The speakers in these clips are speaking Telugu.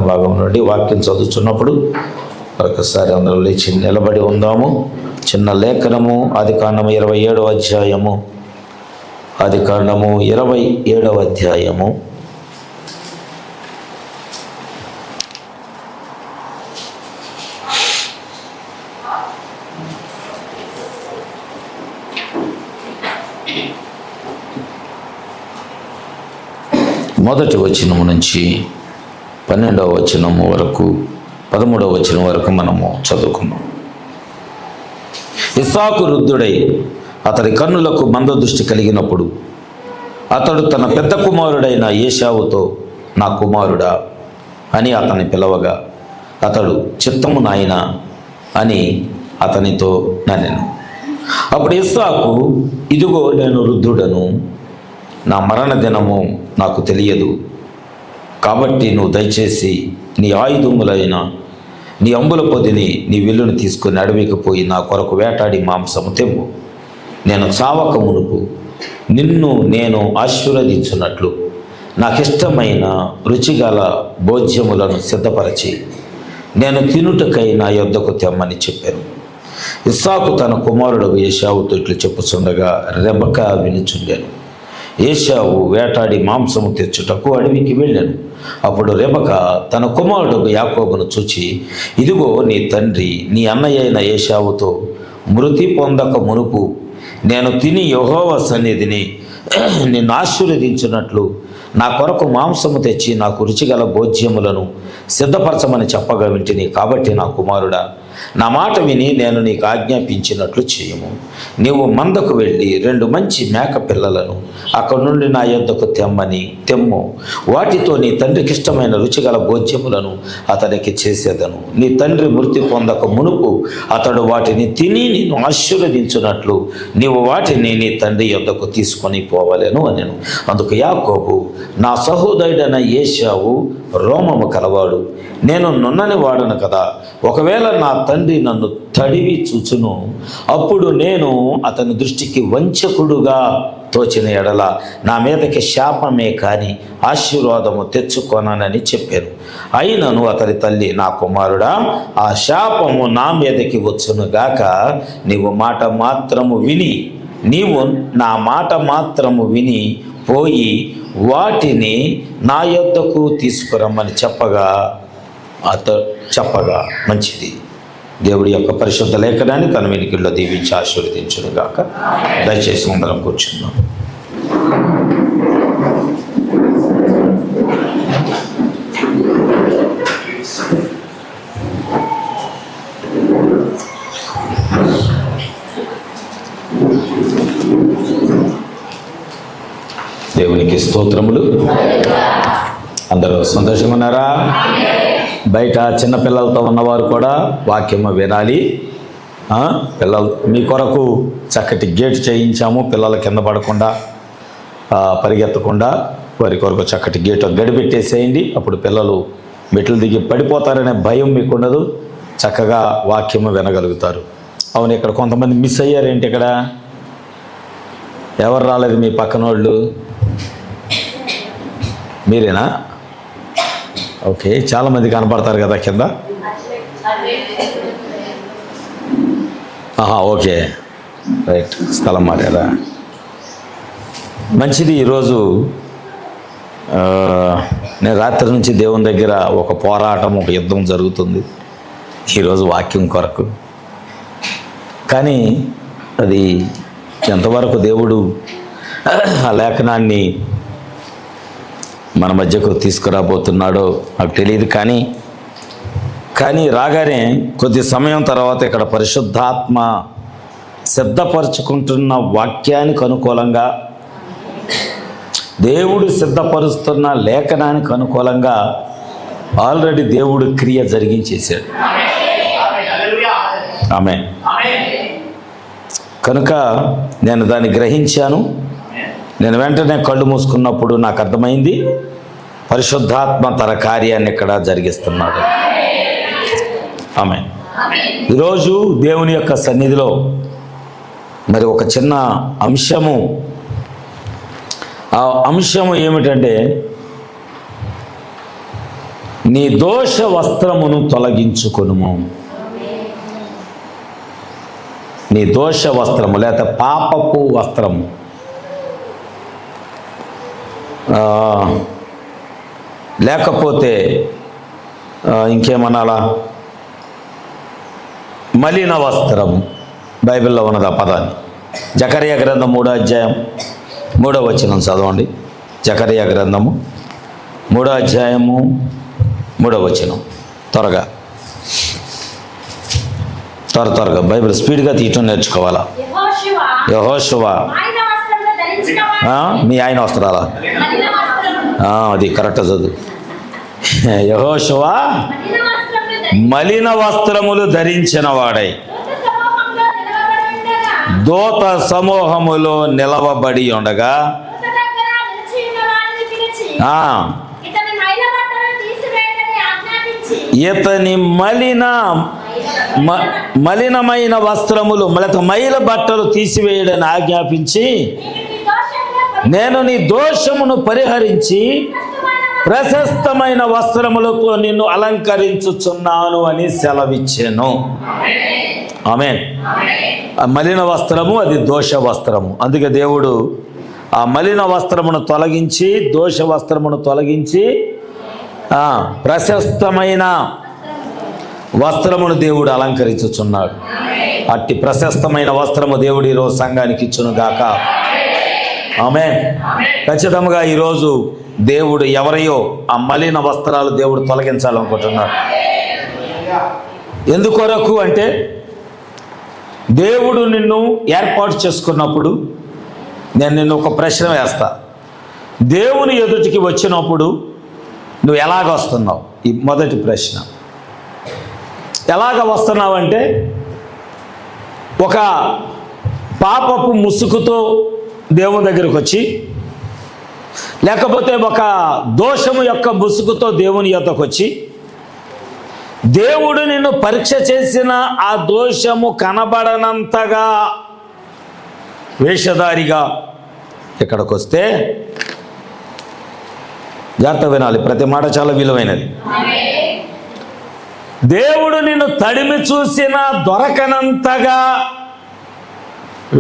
భాగం నుండి వాక్యం చదువుతున్నప్పుడు ఒకసారి అందరూ లేచి నిలబడి ఉందాము. చిన్న లేఖనము ఆదికాండము 27వ అధ్యాయము. ఆదికాండము 27వ అధ్యాయము. మొదటి వచనము నుంచి 12వ వచనము వరకు 13వ వచనం వరకు మనము చదువుకున్నాం. ఇస్సాకు వృద్ధుడై అతడి కన్నులకు మందదృష్టి కలిగినప్పుడు అతడు తన పెద్ద కుమారుడైన ఏశావుతో, నా కుమారుడా అని అతన్ని పిలవగా, అతడు చిత్తము నాయనా అని అతనితో ననెను. అప్పుడు ఇస్సాకు, ఇదిగో నేను వృద్ధుడను, నా మరణ దినము నాకు తెలియదు, కాబట్టి నువ్వు దయచేసి నీ ఆయుధములైన నీ అంబుల పొదిని, నీ విల్లును తీసుకుని అడవికి పోయి నా కొరకు వేటాడి మాంసము తెమ్ము. నేను చావక మునుపు నిన్ను నేను ఆశీర్వదించున్నట్లు నాకిష్టమైన రుచిగల భోజ్యములను సిద్ధపరచి నేను తినుటకై నా యొద్దకు తెమ్మని చెప్పాను. ఇస్సాకు తన కుమారుడు ఏశావుతో ఇట్లు చెప్పుచుండగా రెబెకా వినుచుండెను. ఏశావు వేటాడి మాంసము తెచ్చుటకు అడవికి వెళ్ళాను. అప్పుడు రెబెకా తన కుమారుడు యాకోబును చూచి, ఇదిగో నీ తండ్రి నీ అన్నయ్య అయిన ఏశావుతో మృతి పొందక మునుపు నేను తిని యెహోవా సన్నిధిని నిన్ను ఆశీర్వదించినట్లు నా కొరకు మాంసము తెచ్చి నాకు రుచిగల భోజ్యములను సిద్ధపరచమని చెప్పగా వింటిని. కాబట్టి నా కుమారుడా, నా మాట విని నేను నీకు ఆజ్ఞాపించినట్లు చేయము. నీవు మందకు వెళ్ళి 2 మంచి మేక పిల్లలను అక్కడి నుండి నా యొద్దకు తెమ్ము. వాటితో నీ తండ్రికి ఇష్టమైన రుచిగల భోజ్యములను అతనికి చేసేదను. నీ తండ్రి మృతి పొందక మునుపు అతడు వాటిని తిని నిన్ను ఆశీర్వదించున్నట్లు నీవు వాటిని నీ తండ్రి యొద్దకు తీసుకొని పోవలేను అనెను. అందుకు యాకోబు, నా సహోదరుడైన ఏశావు రోమము కలవాడు, నేను నున్నని వాడను కదా. ఒకవేళ నా తండ్రి నన్ను తడివి చూచును, అప్పుడు నేను అతని దృష్టికి వంచకుడుగా తోచిన ఎడల నా మీదకి శాపమే కానీ ఆశీర్వాదము తెచ్చుకొనని చెప్పాను. అయినను అతని తల్లి, నా కుమారుడా, ఆ శాపము నా మీదకి వచ్చునుగాక. నీవు నా మాట మాత్రము విని పోయి వాటిని నా యొద్దకు తీసుకురమ్మని చెప్పగా మంచిది. దేవుడి యొక్క పరిశుద్ధ లేఖనాన్ని తన వెనుకల్లో దీవించి ఆశీర్వదించునుగాక. దయచేసి అందరం కూర్చుందాం. దేవునికి స్తోత్రములు. అందరూ సంతోషంగా ఉన్నారా? బయట చిన్నపిల్లలతో ఉన్నవారు కూడా వాక్యము వినాలి. పిల్లలు మీ కొరకు చక్కటి గేట్ చేయించాము. పిల్లల కింద పడకుండా పరిగెత్తకుండా వారి కొరకు చక్కటి గేట్ గడిపెట్టేసేయండి. అప్పుడు పిల్లలు మెట్లు దిగి పడిపోతారనే భయం మీకు ఉండదు. చక్కగా వాక్యము వినగలుగుతారు. అవును, ఇక్కడ కొంతమంది మిస్ అయ్యారేంటి? ఇక్కడ ఎవరు రాలేదు మీ పక్కన వాళ్ళు? మీరేనా? ఓకే, చాలామంది కనపడతారు కదా కింద. ఓకే, రైట్, స్థలం మారారా? మంచిది. ఈరోజు నేను రాత్రి నుంచి దేవుని దగ్గర ఒక పోరాటం, ఒక యుద్ధం జరుగుతుంది ఈరోజు వాక్యం కొరకు. కానీ అది ఎంతవరకు దేవుడు ఆ లేఖనాన్ని మన మధ్యకు తీసుకురాబోతున్నాడో నాకు తెలియదు. కానీ రాగానే కొద్ది సమయం తర్వాత ఇక్కడ పరిశుద్ధాత్మ సిద్ధపరుచుకుంటున్న వాక్యానికి అనుకూలంగా, దేవుడు సిద్ధపరుస్తున్న లేఖనానికి అనుకూలంగా ఆల్రెడీ దేవుడు క్రియ జరిగించేశాడు. ఆమేన్. కనుక నేను దాన్ని గ్రహించాను. నేను వెంటనే కళ్ళు మూసుకున్నప్పుడు నాకు అర్థమైంది, పరిశుద్ధాత్మ తన కార్యాన్ని ఇక్కడ జరిగిస్తున్నాడు. ఆమేన్. ఈరోజు దేవుని యొక్క సన్నిధిలో మరి ఒక చిన్న అంశము, ఆ అంశము ఏమిటంటే నీ దోష వస్త్రమును తొలగించుకొనుము. నీ దోష వస్త్రము లేకపోతే పాపపు వస్త్రము, లేకపోతే ఇంకేమనాలా, మలిన వస్త్రము. బైబిల్లో ఉన్నది ఆ పదాన్ని. జకర్యా గ్రంథం 3వ అధ్యాయం 3వ వచనం చదవండి. జకర్యా గ్రంథము 3వ అధ్యాయము 3వ వచనం. త్వరగా త్వరగా బైబిల్ స్పీడ్గా తీయటం నేర్చుకోవాలా. యెహోషువ మీ ఆయన వస్త్రాలా? అది కరెక్ట్ చదువు. యెహోషువ మలిన వస్త్రములు ధరించిన వాడై దూత సమూహములో నిలవబడి ఉండగా ఇతని మలినమైన వస్త్రములు మైల బట్టలు తీసివేయడని ఆజ్ఞాపించి నేను నీ దోషమును పరిహరించి ప్రశస్తమైన వస్త్రములతో నిన్ను అలంకరించుచున్నాను అని సెలవిచ్చాను. ఆమేన్. ఆ మలిన వస్త్రము అది దోష వస్త్రము. అందుకే దేవుడు ఆ మలిన వస్త్రమును తొలగించి, దోష వస్త్రమును తొలగించి ప్రశస్తమైన వస్త్రమును దేవుడు అలంకరించుచున్నాడు. అట్టి ప్రశస్తమైన వస్త్రము దేవుడు ఈరోజు సంఘానికి ఇచ్చును గాక. ఆమేన్. ఖచ్చితంగా ఈరోజు దేవుడు ఎవరియో ఆ మలిన వస్త్రాలు దేవుడు తొలగించాలనుకుంటున్నాడు. ఎందుకొరకు అంటే దేవుడు నిన్ను ఏర్పాటు చేసుకున్నప్పుడు నేను నిన్ను ఒక ప్రశ్న వేస్తా. దేవుని ఎదుటికి వచ్చినప్పుడు నువ్వు ఎలాగ వస్తున్నావు? ఈ మొదటి ప్రశ్న. ఎలాగ వస్తున్నావంటే ఒక పాపపు ముసుగుతో దేవుని దగ్గరకు వచ్చి, లేకపోతే ఒక దోషము యొక్క ముసుగుతో దేవుని యొద్దకు వచ్చి, దేవుడు నిన్ను పరీక్ష చేసిన ఆ దోషము కనబడనంతగా వేషధారిగా ఇక్కడికి వస్తే, జాగ్రత్త వినాలి, ప్రతి మాట చాలా విలువైనది. దేవుడు నిన్ను తడిమి చూసినా దొరకనంతగా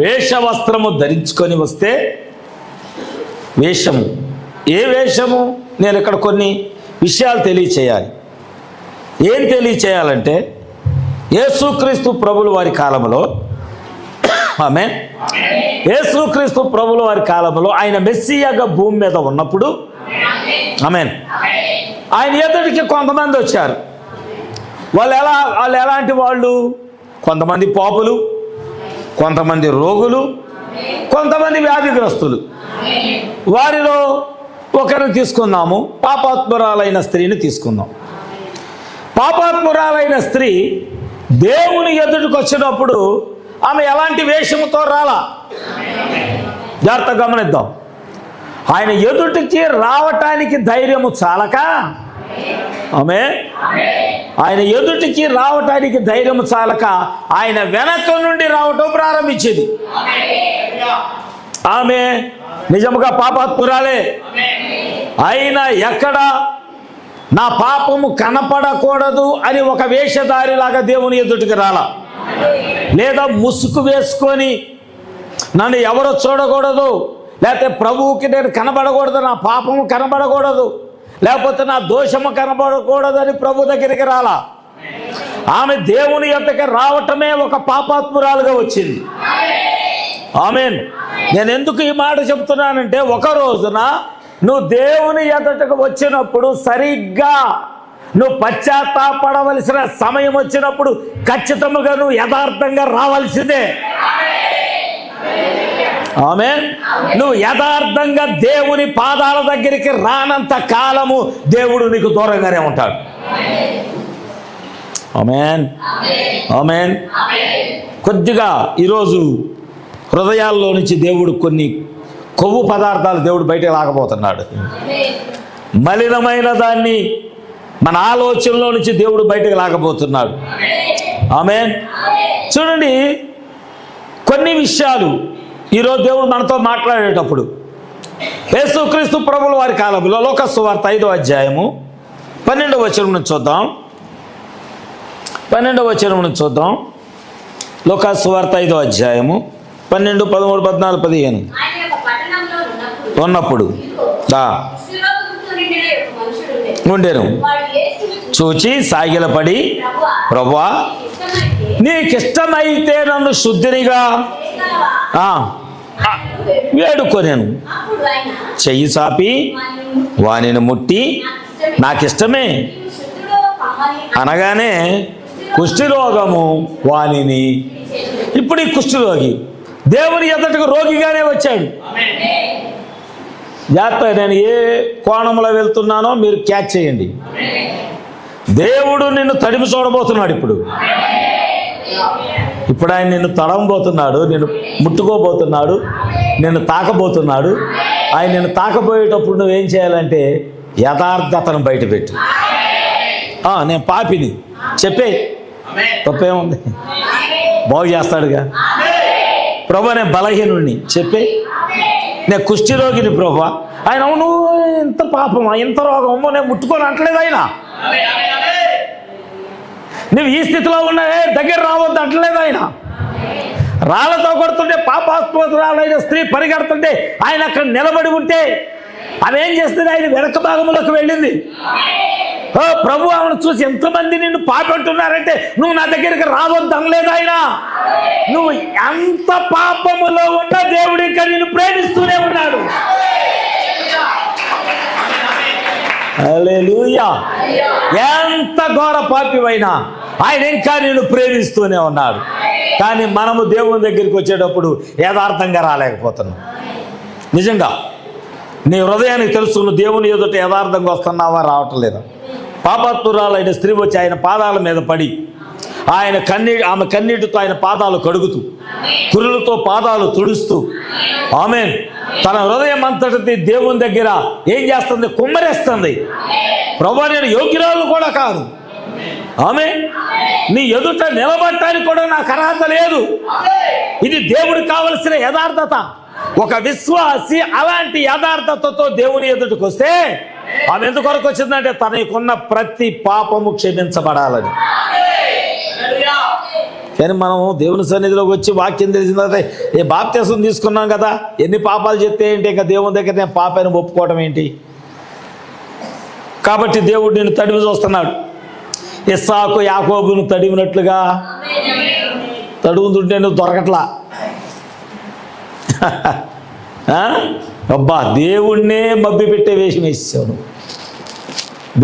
వేష వస్త్రము ధరించుకొని వస్తే, వేషము ఏ వేషము? నేను ఇక్కడ కొన్ని విషయాలు తెలియచేయాలి. ఏం తెలియచేయాలంటే యేసుక్రీస్తు ప్రభుల వారి కాలంలో, ఆమేన్, యేసుక్రీస్తు ప్రభుల వారి కాలంలో ఆయన మెస్సియాగా భూమి మీద ఉన్నప్పుడు, ఆమేన్, ఆయన ఎదుటికి కొంతమంది వచ్చారు. వాళ్ళు ఎలాంటి వాళ్ళు? కొంతమంది పాపులు, కొంతమంది రోగులు, కొంతమంది వ్యాధిగ్రస్తులు. వారిలో ఒకరిని తీసుకుందాము. పాపాత్మురాలైన స్త్రీని తీసుకుందాం. పాపాత్మురాలైన స్త్రీ దేవుని ఎదుటికి వచ్చినప్పుడు ఆమె ఎలాంటి వేషముతో రాలా? జాగ్రత్తగా గమనిద్దాం. ఆయన ఎదుటికి రావటానికి ధైర్యము చాలక, ఆమె ఆయన ఎదుటికి రావటానికి ధైర్యము చాలక ఆయన వెనక నుండి రావటం ప్రారంభించింది. ఆమె నిజముగా పాపాత్మురాలే. అయినా ఎక్కడ నా పాపము కనపడకూడదు అని ఒక వేషధారిలాగా దేవుని ఎదుటికి రాలా. లేదా ముసుగు వేసుకొని నన్ను ఎవరో చూడకూడదు, లేకపోతే ప్రభువుకి నేను కనబడకూడదు, నా పాపము కనబడకూడదు, లేకపోతే నా దోషము కనబడకూడదు అని ప్రభు దగ్గరికి రాలా. ఆమె దేవుని యొద్దకు రావటమే ఒక పాపాత్మురాలుగా వచ్చింది. ఆమేన్. నేను ఎందుకు ఈ మాట చెప్తున్నానంటే, ఒక రోజున నువ్వు దేవుని ఎదుటకు వచ్చినప్పుడు, సరిగ్గా నువ్వు పశ్చాత్తాపడవలసిన సమయం వచ్చినప్పుడు ఖచ్చితంగా నువ్వు యథార్థంగా రావాల్సిందే. ఆమేన్. నువ్వు యథార్థంగా దేవుని పాదాల దగ్గరికి రానంత కాలము దేవుడు నీకు దూరంగానే ఉంటాడు. ఆమేన్, ఆమేన్. కొద్దిగా ఈరోజు హృదయాల్లో నుంచి దేవుడు కొన్ని కొవ్వు పదార్థాలు దేవుడు బయటకు లాగబోతున్నాడు. మలినమైన దాన్ని మన ఆలోచనలో నుంచి దేవుడు బయటకు లాగబోతున్నాడు. ఆమేన్. చూడండి, కొన్ని విషయాలు ఈరోజు దేవుడు మనతో మాట్లాడేటప్పుడు, యేసుక్రీస్తు ప్రభుల వారి కాలంలో లోక సువార్త 5వ అధ్యాయము 12వ వచనం నుంచి చూద్దాం. 12వ వచనం నుంచి చూద్దాం. లూకాసు సువార్త 5వ అధ్యాయము 12, 13, 14, 15 ఉన్నప్పుడు ఉండేను. చూచి సాగిలపడి, ప్రభువా నీకిష్టమైతే నన్ను శుద్ధినిగా వేడుకొనేను. చెయ్యి చాపి వానిని ముట్టి నాకిష్టమే అనగానే కుష్ఠరోగము వానిని. ఇప్పుడు ఈ కుష్ఠరోగి దేవుని ఎదుటకు రోగిగానే వచ్చాడు. జాగ్రత్త, నేను ఏ కోణంలో వెళ్తున్నానో మీరు క్యాచ్ చేయండి. దేవుడు నిన్ను తడిమి చూడబోతున్నాడు. ఇప్పుడు ఆయన నిన్ను తడవబోతున్నాడు, నిన్ను ముట్టుకోబోతున్నాడు, నిన్ను తాకబోతున్నాడు. ఆయన నిన్ను తాకపోయేటప్పుడు నువ్వేం చేయాలంటే యథార్థతను బయటపెట్టు. నేను పాపిని చెప్పే, తప్పేముంది, బాగు చేస్తాడుగా. ప్రభా నేను బలహీనుడిని చెప్పే, నేను కుష్ఠరోగిని ప్రభా. ఆయన అవును ఇంత పాపమా, ఇంత రోగమో నేను ముట్టుకొని అంటలేదు. ఆయన నువ్వు ఈ స్థితిలో ఉన్నావే దగ్గర రావద్దు అంటలేదు. ఆయన రాళ్లతో కొడుతుంటే పాపాస్పదరాలైన స్త్రీ పరిగెడుతుంటే ఆయన అక్కడ నిలబడి ఉంటే అవేం చేస్తుంది, ఆయన వెనక భాగంలోకి వెళ్ళింది. ఓ ప్రభు, ఆమెను చూసి ఎంతమంది నిన్ను పాపంటున్నారంటే నువ్వు నా దగ్గరికి రావద్దు అనలేదు. ఆయన నువ్వు ఎంత పాపములో ఉన్నా దేవుడు ఇంకా నిన్ను ప్రేమిస్తూనే ఉన్నాడు. హల్లెలూయా. ఎంత ఘోర పాపివైనా ఆయన ఇంకా నిన్ను ప్రేమిస్తూనే ఉన్నాడు. కానీ మనము దేవుని దగ్గరికి వచ్చేటప్పుడు యథార్థంగా రాలేకపోతున్నాం. నిజంగా నీ హృదయానికి తెలుసు, నువ్వు దేవుని ఎదుట యథార్థంగా వస్తున్నావా, రావటం లేదా. పాపాత్మురాలైన స్త్రీ వచ్చి ఆయన పాదాల మీద పడి ఆమె కన్నీటితో ఆయన పాదాలు కడుగుతూ, కురులతో పాదాలు తుడుస్తూ, ఆమేన్, తన హృదయం అంతటిది దేవుని దగ్గర ఏం చేస్తుంది, కుమ్మరేస్తుంది. ప్రభువా నేను యోగ్యురాలు కూడా కాదు, ఆమేన్, నీ ఎదుట నిలబడటానికి కూడా నాకు అర్హత లేదు. ఇది దేవుడికి కావలసిన యథార్థత. ఒక విశ్వాసి అలాంటి యథార్థతతో దేవుని ఎదుటికి వస్తే ఆమె ఎందుకొరకు వచ్చిందంటే తనకున్న ప్రతి పాపము క్షమించబడాలని. కానీ మనం దేవుని సన్నిధిలోకి వచ్చి వాక్యం తెలిసిన తర్వాత ఏ బాప్తిసం తీసుకున్నాం కదా, ఎన్ని పాపాలు చెప్తే ఏంటి, ఇంకా దేవుని దగ్గర నేను పాపాన్ని ఒప్పుకోవడం ఏంటి. కాబట్టి దేవుడు నిన్ను తడిమి చూస్తున్నాడు. ఇస్సాకు యాకోబును తడిమినట్లుగా తడుముతుంటే నువ్వు దొరకట్లా. అబ్బా, దేవుణ్ణే మబ్బి పెట్టే వేషం వేసావు.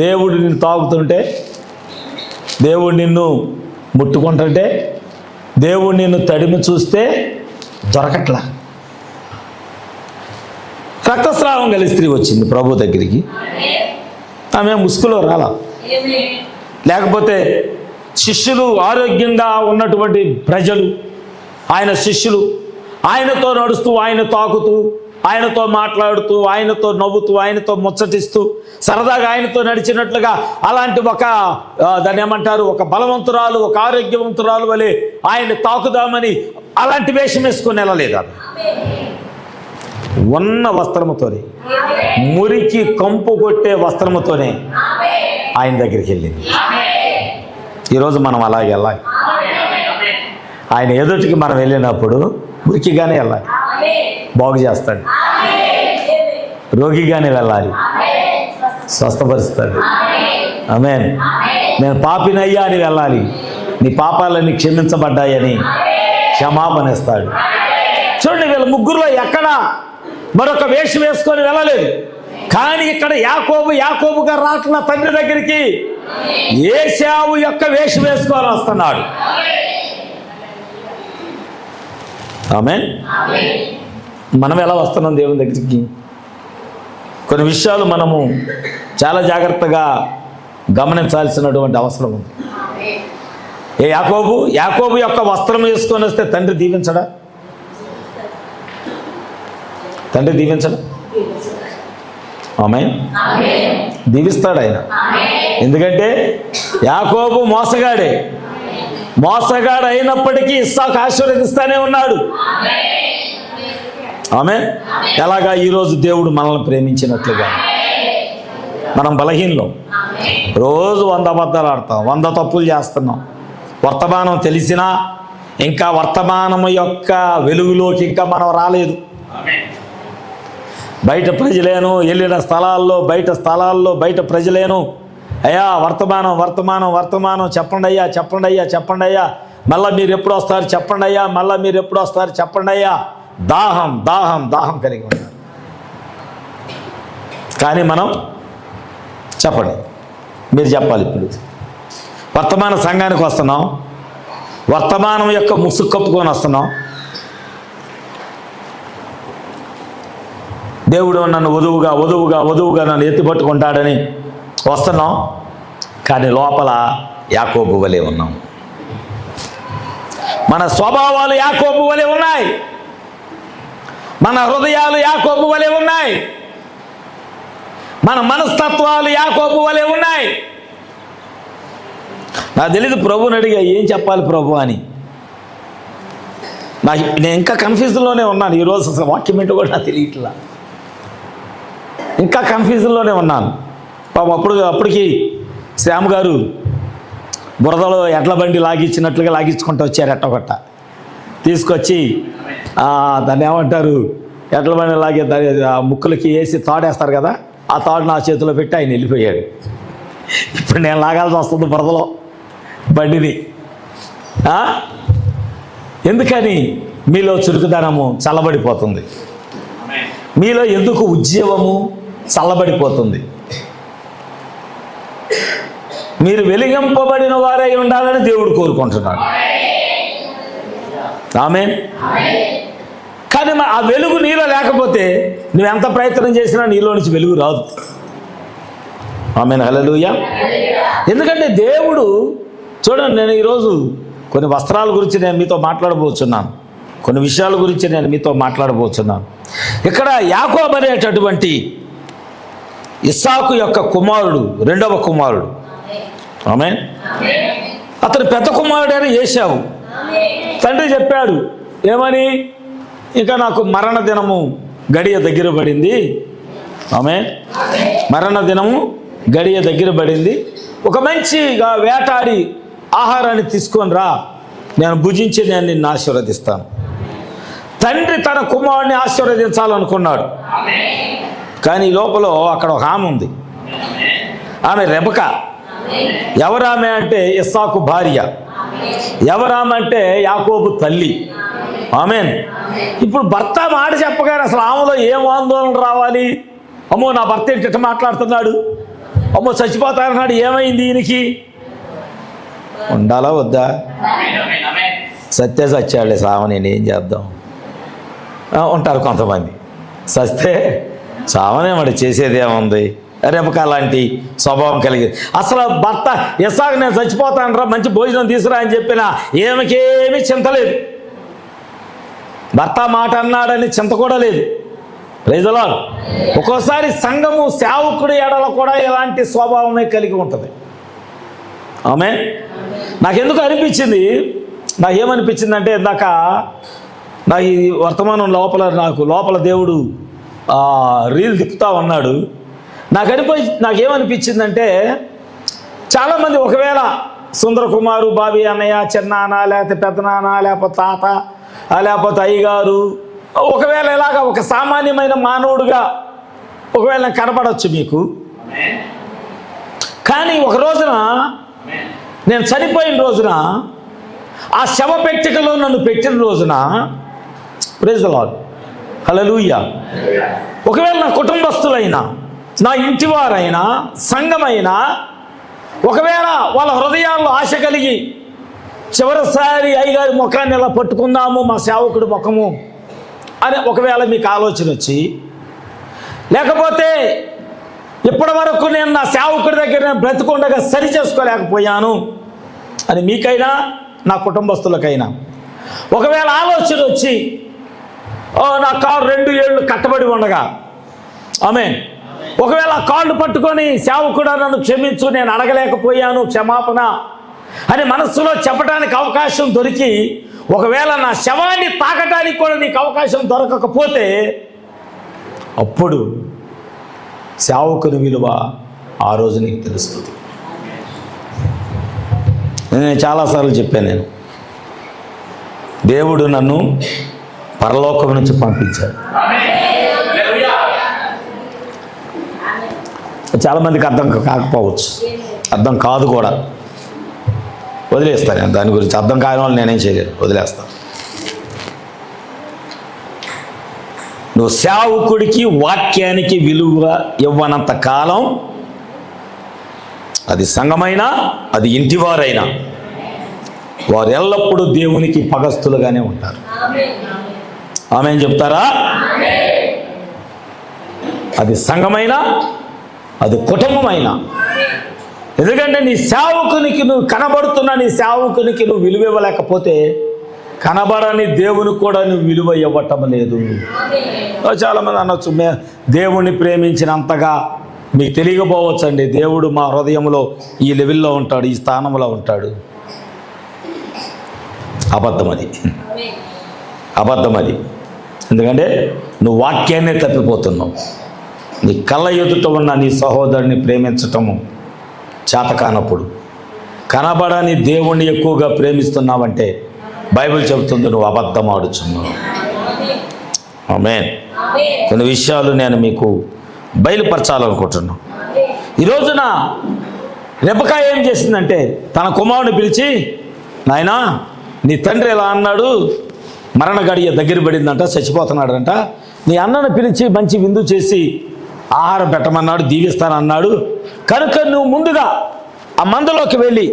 దేవుడు నిన్ను తాగుతుంటే, దేవుడు నిన్ను ముట్టుకుంటుంటే, దేవుడు నిన్ను తడిమి చూస్తే దొరకట్లా. రక్తస్రావం కలిసి స్త్రీ వచ్చింది ప్రభు దగ్గరికి. ఆమె ముసుగులో రాలా. లేకపోతే శిష్యులు, ఆరోగ్యంగా ఉన్నటువంటి ప్రజలు, ఆయన శిష్యులు ఆయనతో నడుస్తూ, ఆయన తాకుతూ, ఆయనతో మాట్లాడుతూ, ఆయనతో నవ్వుతూ, ఆయనతో ముచ్చటిస్తూ, సరదాగా ఆయనతో నడిచినట్లుగా అలాంటి దాన్ని ఏమంటారు, ఒక బలవంతురాలు, ఒక ఆరోగ్యవంతురాలు వలె ఆయన తాకుదామని అలాంటి వేషం వేసుకొని వెళ్ళలేదు. అది ఉన్న వస్త్రముతోనే, మురికి కంపు కొట్టే వస్త్రముతోనే ఆయన దగ్గరికి వెళ్ళింది. ఈరోజు మనం అలాగే వెళ్ళాలి. ఆయన ఎదుటికి మనం వెళ్ళినప్పుడు మురికిగానే వెళ్ళాలి, బాగు చేస్తాడు. రోగిగానే వెళ్ళాలి, స్వస్థపరుస్తాడు. ఆమేన్. నేను పాపినయ్యా అని వెళ్ళాలి, నీ పాపాలన్నీ క్షమించబడ్డాయని క్షమాపణ ఇస్తాడు. చూడండి, వీళ్ళ ముగ్గురులో ఎక్కడ మరొక వేషం వేసుకొని వెళ్ళలేదు. కానీ ఇక్కడ యాకోబుగా రాట్ల తండ్రి దగ్గరికి ఏశావు యొక్క వేషం వేసుకొని వస్తున్నాడు. ఆమేన్. మనం ఎలా వస్తున్నాం దేవుని దగ్గరికి? కొన్ని విషయాలు మనము చాలా జాగ్రత్తగా గమనించాల్సినటువంటి అవసరం ఉంది. యాకోబు యొక్క వస్త్రం వేసుకొని వస్తే తండ్రి దీవించడా? తండ్రి దీవించడా? ఆమేన్. దీవిస్తాడు ఆయన. ఎందుకంటే యాకోబు మోసగాడు అయినప్పటికీ ఇస్సాకు ఆశీర్వదిస్తానే ఉన్నాడు. ఆమేన్. ఎలాగా ఈరోజు దేవుడు మనల్ని ప్రేమించినట్లుగా మనం బలహీనలం. రోజు 100 అబద్ధాలు ఆడతాం, 100 తప్పులు చేస్తున్నాం. వర్తమానం తెలిసినా ఇంకా వర్తమానం యొక్క వెలుగులోకి ఇంకా మనం రాలేదు. బయట ప్రజలేను, వెళ్ళిన స్థలాల్లో బయట ప్రజలేను, అయ్యా వర్తమానం వర్తమానం వర్తమానం, చెప్పండి అయ్యా చెప్పండి అయ్యా చెప్పండి అయ్యా, మళ్ళీ మీరు ఎప్పుడు వస్తారు చెప్పండి అయ్యా, మళ్ళీ మీరు ఎప్పుడు వస్తారు చెప్పండి అయ్యా. దాహం దాహం దాహం కలిగి ఉంటారు. కానీ మనం చెప్పండి, మీరు చెప్పాలి. ఇప్పుడు వర్తమాన సంఘానికి వస్తున్నాం, వర్తమానం యొక్క ముసుగు కప్పుకొని వస్తున్నాం. దేవుడు నన్ను వధువుగా నన్ను ఎత్తిపట్టుకుంటాడని వస్తున్నాం. కానీ లోపల యాకోబు వలె ఉన్నాం. మన స్వభావాలు యాకోబు వలె ఉన్నాయి, మన హృదయాలు యాకోబు వలె ఉన్నాయి, మన మనస్తత్వాలు యాకోబు వలె ఉన్నాయి. నాకు తెలీదు, ప్రభుని అడిగా ఏం చెప్పాలి ప్రభు అని. నేను ఇంకా కన్ఫ్యూజన్లోనే ఉన్నాను. ఈరోజు అసలు వాక్యం ఏంటో కూడా నాకు తెలియట్లా, ఇంకా కన్ఫ్యూజన్లోనే ఉన్నాను. అప్పటికి శ్యామ్ గారు బురదలో ఎడ్ల బండి లాగించినట్లుగా లాగించుకుంటూ వచ్చారు. ఎట్టగొట్ట తీసుకొచ్చి దాన్ని ఏమంటారు, ఎడ్ల బండి లాగే ఆ ముక్కులకి వేసి తాడేస్తారు కదా, ఆ తాడు నా చేతిలో పెట్టి ఆయన వెళ్ళిపోయాడు. ఇప్పుడు నేను లాగాల్సి వస్తుంది బురదలో బండిని. ఎందుకని? మీలో చురుకుదనము చల్లబడిపోతుంది, మీలో ఎందుకు ఉద్యమము చల్లబడిపోతుంది. మీరు వెలిగింపబడిన వారై ఉండాలని దేవుడు కోరుకుంటున్నాడు. ఆమేన్. కానీ ఆ వెలుగు నీలో లేకపోతే నువ్వెంత ప్రయత్నం చేసినా నీలో నుంచి వెలుగు రాదు. ఆమేన్. హల్లెలూయా. ఎందుకంటే దేవుడు చూడండి, నేను ఈరోజు కొన్ని వస్త్రాల గురించి నేను మీతో మాట్లాడబోతున్నాను, కొన్ని విషయాల గురించి నేను మీతో మాట్లాడబోతున్నాను. ఇక్కడ యాకోబు అనేటటువంటి ఇస్సాకు యొక్క కుమారుడు, రెండవ కుమారుడు. ఆమేన్. అతని పెద్ద కుమారుడైన ఏశావు. తండ్రి చెప్పాడు ఏమని, ఇంకా నాకు మరణ దినము గడియ దగ్గర పడింది. ఆమేన్. మరణ దినము గడియ దగ్గర పడింది, ఒక మంచిగా వేటాడి ఆహారాన్ని తీసుకొని రా, నేను భుజించి నేను నిన్ను ఆశీర్వదిస్తాను. తండ్రి తన కుమారుడిని ఆశీర్వదించాలనుకున్నాడు. కానీ లోపల అక్కడ ఒక ఆమె ఉంది, ఆమె రెబెక. ఎవరామె అంటే ఇస్సాకు భార్య. ఎవరామె అంటే యాకోబు తల్లి. ఆమేన్. ఇప్పుడు భర్త మాట చెప్పగానే అసలు ఆమెలో ఏం ఆందోళన రావాలి? అమ్మో నా భర్త ఏంటి మాట్లాడుతున్నాడు, అమ్మో చచ్చిపోతానన్నాడు, ఏమైంది ఈయనకి? ఉండాలా వద్దా? సత్య సత్యాలే సామ, నేనేం చేద్దాం ఉంటారు కొంతమంది. సస్తే సామనే మరి చేసేదేముంది, రెబెక లాంటి స్వభావం కలిగి. అసలు భర్త ఇస్సాకు నేను చచ్చిపోతాను రా, మంచి భోజనం తీసుకురా అని చెప్పినా ఏమికేమీ చింత లేదు. భర్త మాట అన్నాడని చింత కూడా లేదు. Praise the Lord. ఒక్కోసారి సంఘము సేవకుడి ఎడల కూడా ఇలాంటి స్వభావమే కలిగి ఉంటుంది. ఆమేన్. నాకెందుకు అనిపించింది, నాకేమనిపించిందంటే ఇందాక నాకు ఈ వర్తమానం లోపల దేవుడు రీల్ తిప్పుతా ఉన్నాడు. నాకేమనిపించిందంటే చాలామంది ఒకవేళ సుందర కుమారు, బాబీ అన్నయ్య, చిన్నాన్న, లేకపోతే పెద్దనాన్న, లేకపోతే తాత, లేకపోతే అయ్యగారు, ఒకవేళ ఇలాగా ఒక సామాన్యమైన మానవుడుగా ఒకవేళ కనపడవచ్చు మీకు. కానీ ఒక రోజున నేను చనిపోయిన రోజున, ఆ శవ పెట్టికలో నన్ను పెట్టిన రోజున, ప్రైజ్ ది లార్డ్, హల్లెలూయా, ఒకవేళ నా కుటుంబస్తులైనా, నా ఇంటివారైనా, సంఘమైనా ఒకవేళ వాళ్ళ హృదయాల్లో ఆశ కలిగి చివరిసారి అయ్యగారి ముఖాన్ని ఇలా పట్టుకుందాము, మా సేవకుడి ముఖము అని ఒకవేళ మీకు ఆలోచన వచ్చి, లేకపోతే ఇప్పటి వరకు నేను నా సేవకుడి దగ్గర నేను బ్రతికుండగా సరి చేసుకోలేకపోయాను అని మీకైనా నా కుటుంబస్తులకైనా ఒకవేళ ఆలోచన వచ్చి, నా కాళ్ళు 2 ఏళ్ళు కట్టబడి ఉండగా, ఆమేన్, ఒకవేళ ఆ కాళ్ళు పట్టుకొని సేవకుడా నన్ను క్షమించు, నేను అడగలేకపోయాను క్షమాపణ అని మనస్సులో చెప్పడానికి అవకాశం దొరికి, ఒకవేళ నా శవాన్ని తాకటానికి కూడా నీకు అవకాశం దొరకకపోతే, అప్పుడు సేవకుని విలువ ఆ రోజు నీకు తెలుస్తుంది. నేను చాలాసార్లు చెప్పాను, నేను దేవుడు నన్ను పరలోకం నుంచి పంపించాడు. చాలామందికి అర్థం కాకపోవచ్చు, అర్థం కాదు కూడా. వదిలేస్తాను దాని గురించి. అర్థం కాని వాళ్ళు నేనేం చేయలేను, వదిలేస్తాను. నువ్వు సేవకుడికి వాక్యానికి విలువ ఇవ్వనంత కాలం, అది సంఘమైనా అది ఇంటివారైనా, వారు ఎల్లప్పుడూ దేవునికి పగస్తులుగానే ఉంటారు. ఆమేన్ చెప్తారా? అది సంఘమైనా అది కుటుంబమైనా. ఎందుకంటే నీ సేవకునికి నువ్వు కనబడుతున్నా నీ సేవకునికి నువ్వు విలువ ఇవ్వలేకపోతే కనబడని దేవునికి కూడా నువ్వు విలువ ఇవ్వటం లేదు. చాలామంది అనొచ్చు, దేవుణ్ణి ప్రేమించినంతగా మీకు తెలియకపోవచ్చండి. దేవుడు మా హృదయంలో ఈ లెవెల్లో ఉంటాడు, ఈ స్థానంలో ఉంటాడు. అబద్ధం అది, అబద్ధం అది. ఎందుకంటే నువ్వు వాక్యాన్నే తప్పిపోతున్నావు. నీ కళ్ళ ఎదుట ఉన్న నీ సహోదరుని ప్రేమించటము చేత కానప్పుడు, కనబడని దేవుణ్ణి ఎక్కువగా ప్రేమిస్తున్నావంటే బైబిల్ చెబుతుంది నువ్వు అబద్ధం ఆడుచున్నావు. ఆమేన్. కొన్ని విషయాలు నేను మీకు బయలుపరచాలనుకుంటున్నాను. ఈ రోజున రెబెకా ఏం చేసిందంటే తన కుమారుని పిలిచి, నాయనా నీ తండ్రి ఎలా అన్నాడు, మరణ గడియ దగ్గర పడిందంట, చచ్చిపోతున్నాడంట, నీ అన్నను పిలిచి మంచి విందు చేసి ఆహారం పెట్టమన్నాడు, దీవిస్తానన్నాడు, కనుక నువ్వు ముందుగా ఆ మందలోకి వెళ్ళి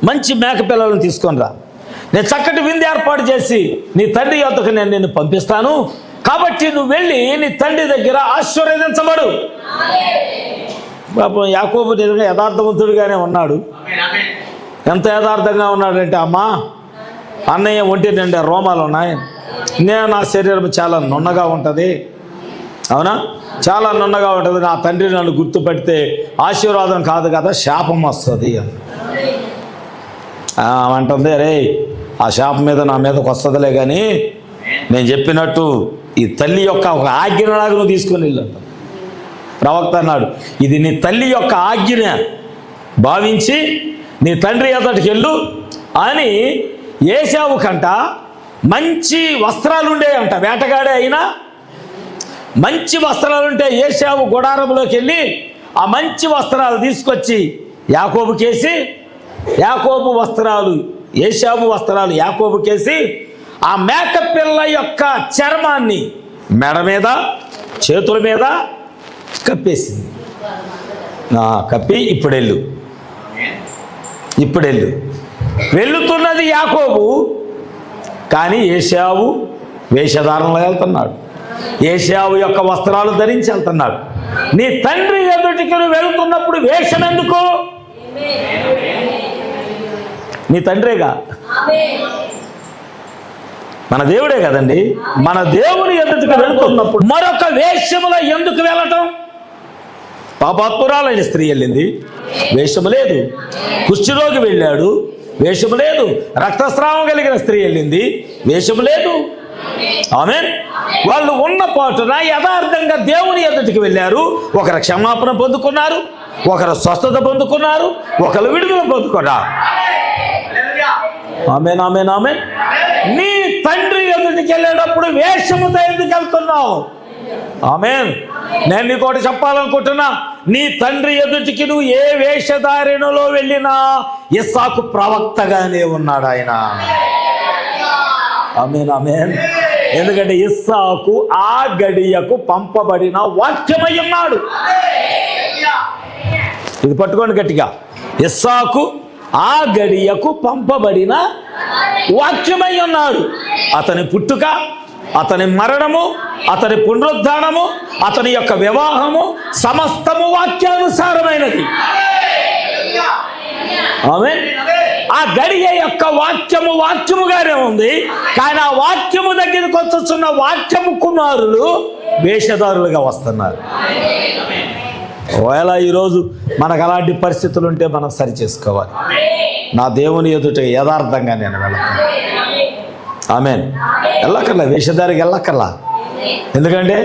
మంచి మేక పిల్లలను తీసుకొని రా, నేను చక్కటి విందు ఏర్పాటు చేసి నీ తండ్రి యొద్దకు నేను నిన్ను పంపిస్తాను, కాబట్టి నువ్వు వెళ్ళి నీ తండ్రి దగ్గర ఆశీర్వదించబడు. పాపం యాకోబు నిజంగా యథార్థవంతుడిగానే ఉన్నాడు. ఎంత యథార్థంగా ఉన్నాడంటే, అమ్మా అన్నయ్య ఒంటి నిండా రోమాలు ఉన్నాయి, నేను నా శరీరం చాలా నున్నగా ఉంటుంది, అవునా, చాలా నున్నగా ఉంటుంది, నా తండ్రి నన్ను గుర్తుపెడితే ఆశీర్వాదం కాదు కదా శాపం వస్తుంది అంటుంది. రే ఆ శాపం మీద నా మీదకి వస్తుందిలే, కానీ నేను చెప్పినట్టు ఈ తల్లి యొక్క ఒక ఆజ్ఞలాగా నువ్వు తీసుకొని వెళ్ళంట. ప్రవక్త అన్నాడు, ఇది నీ తల్లి యొక్క ఆజ్ఞ భావించి నీ తండ్రి ఎదుటికి వెళ్ళు అని. ఏశావు కంట మంచి వస్త్రాలు ఉండేవంట, వేటగాడే అయినా మంచి వస్త్రాలుంటే ఏశావు గుడారంలోకి వెళ్ళి ఆ మంచి వస్త్రాలు తీసుకొచ్చి యాకోబుకేసి, యాకోబు వస్త్రాలు ఏశావు వస్త్రాలు యాకోబుకేసి ఆ మేకపిల్ల యొక్క చర్మాన్ని మెడ మీద చేతుల మీద కప్పేసింది. కప్పి ఇప్పుడెళ్ళు, ఇప్పుడెళ్ళు. వెళ్తున్నది యాకోబు, కానీ ఏశావు వేషధారణలో వెళ్తున్నాడు, ఏశావు యొక్క వస్త్రాలు ధరించి వెళ్తున్నాడు. నీ తండ్రి ఎదుటికి నువ్వు వెళ్తున్నప్పుడు వేషం ఎందుకు? నీ తండ్రేగా, మన దేవుడే కదండి. మన దేవుని ఎదుటికి వెళ్తున్నప్పుడు మరొక వేషములో ఎందుకు వెళ్ళటం? పాపాత్మురాలైన స్త్రీ వెళ్ళింది, వేషము లేదు. కుష్ఠరోగి వెళ్ళాడు, వేషము లేదు. రక్తస్రావం కలిగిన స్త్రీ వెళ్ళింది, వేషము లేదు. ఆమేన్. వాళ్ళు ఉన్న పాటున యథార్థంగా దేవుని ఎదుటికి వెళ్ళారు. ఒకరు క్షమాపణ పొందుకున్నారు, ఒకరు స్వస్థత పొందుకున్నారు, ఒకరు విడుదల పొందుకున్నారు. ఆమేన్, ఆమేన్, ఆమేన్. నీ తండ్రి ఎదుటికి వెళ్ళేటప్పుడు వేషముతో ఎందుకు వెళ్తున్నావు? ఆమేన్. నేను నీకోటి చెప్పాలనుకుంటున్నా, నీ తండ్రి ఎదుటికి నువ్వు ఏ వేషధారణలో వెళ్ళినా ఇస్సాకు ప్రవక్తగానే ఉన్నాడు ఆయన. ఆమేన్, ఆమేన్. ఎందుకంటే ఇస్సాకు ఆ గడియకు పంపబడిన వాక్యమై ఉన్నాడు. ఇది పట్టుకోండి గట్టిగా, ఇస్సాకు ఆ గడియకు పంపబడిన వాక్యమై ఉన్నాడు. అతని పుట్టుక, అతని మరణము, అతని పునరుద్ధానము, అతని యొక్క వివాహము సమస్తము వాక్యానుసారమైనది. ఆమేన్. ఆ గడియ యొక్క వాక్యము వాక్యముగానే ఉంది, కానీ ఆ వాక్యము దగ్గరికి వచ్చున్న వాక్యము కుమారులు వేషధారులుగా వస్తున్నారు. ఒకవేళ ఈరోజు మనకు అలాంటి పరిస్థితులు ఉంటే మనం సరి చేసుకోవాలి. నా దేవుని ఎదుట యథార్థంగా నేను వెళ్తాను. ఆమేన్. వెళ్ళకల్లా, వేషధారికి వెళ్ళకల్లా. ఎందుకంటే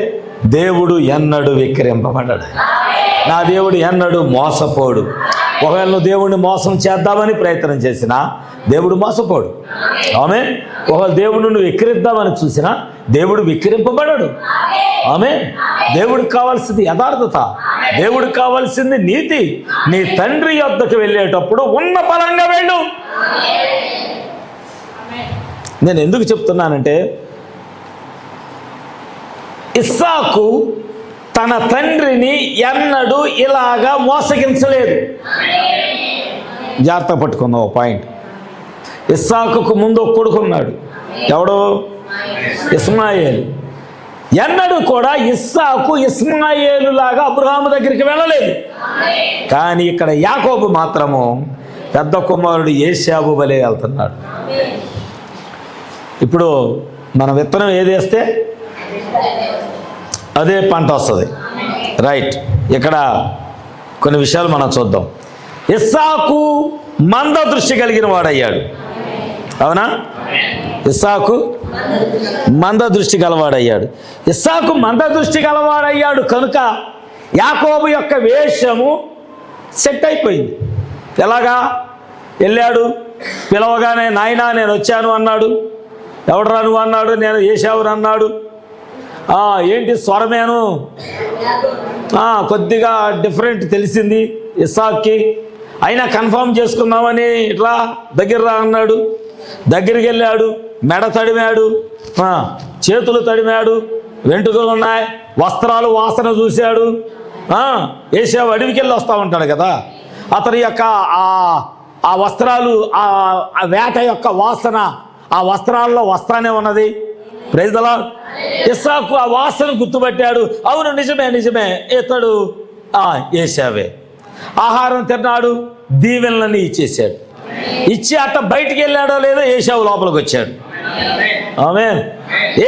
దేవుడు ఎన్నడూ విక్రయింపబడ్డాడు. నా దేవుడు ఎన్నడూ మోసపోడు. ఒకవేళ నువ్వు దేవుడిని మోసం చేద్దామని ప్రయత్నం చేసినా దేవుడు మోసపోడు. ఆమె ఒకవేళ దేవుడు నువ్వు విక్రిద్దామని చూసినా దేవుడు విక్రింపబడడు. ఆమె దేవుడికి కావాల్సింది యథార్థత, దేవుడికి కావాల్సింది నీతి. నీ తండ్రి యొద్దకు వెళ్ళేటప్పుడు ఉన్న బలంగా వెళ్ళు. నేను ఎందుకు చెప్తున్నానంటే, ఇస్సాకు తన తండ్రిని ఎన్నడూ ఇలాగా మోసగించలేదు. జాగ్రత్త పట్టుకుందాం ఒక పాయింట్. ఇస్సాకుకు ముందు ఒక కొడుకున్నాడు, ఎవడు? ఇస్మాయేలు. ఎన్నడూ కూడా ఇస్సాకు ఇస్మాయేలు లాగా అబ్రహాము దగ్గరికి వెళ్ళలేదు. కానీ ఇక్కడ యాకోబు మాత్రము పెద్ద కుమారుడు ఏశావు వలె వెళ్తున్నాడు. ఇప్పుడు మన విత్తనం ఏది వేస్తే అదే పంట వస్తుంది. రైట్. ఇక్కడ కొన్ని విషయాలు మనం చూద్దాం. ఇస్సాకు మంద దృష్టి కలిగిన వాడయ్యాడు. అవునా? ఇస్సాకు మంద దృష్టి గలవాడయ్యాడు. ఇస్సాకు మంద దృష్టి గలవాడయ్యాడు కనుక యాకోబు యొక్క వేషము సెట్ అయిపోయింది. ఎలాగా? వెళ్ళాడు, పిలవగానే నాయనా నేను వచ్చాను అన్నాడు. ఎవడరా నువ్వు అన్నాడు. నేను ఏశావుని అన్నాడు. ఏంటి స్వరమేను కొద్దిగా డిఫరెంట్ తెలిసింది ఇస్సాక్కి. అయినా కన్ఫర్మ్ చేసుకుందామని ఇట్లా దగ్గర రా అన్నాడు. దగ్గరికి వెళ్ళాడు, మెడ తడిమాడు, చేతులు తడిమాడు, వెంట్రుకలు ఉన్నాయి, వస్త్రాలు వాసన చూశాడు. ఏశావు అడవికి వెళ్ళి వస్తూ ఉంటాడు కదా, అతని యొక్క ఆ వస్త్రాలు, ఆ వేట యొక్క వాసన ఆ వస్త్రాల్లో వస్తానే ఉన్నది. Praise the lord. ఇస్సాకు ఆ వాసన గుర్తుపట్టాడు. అవును, నిజమే నిజమే, ఇతడు ఏశావే. ఆహారం తిన్నాడు, దీవెనలని ఇచ్చేసాడు. ఇచ్చి అట్ట బయటికి వెళ్ళాడో లేదో ఏశావు లోపలికి వచ్చాడు. ఆమేన్.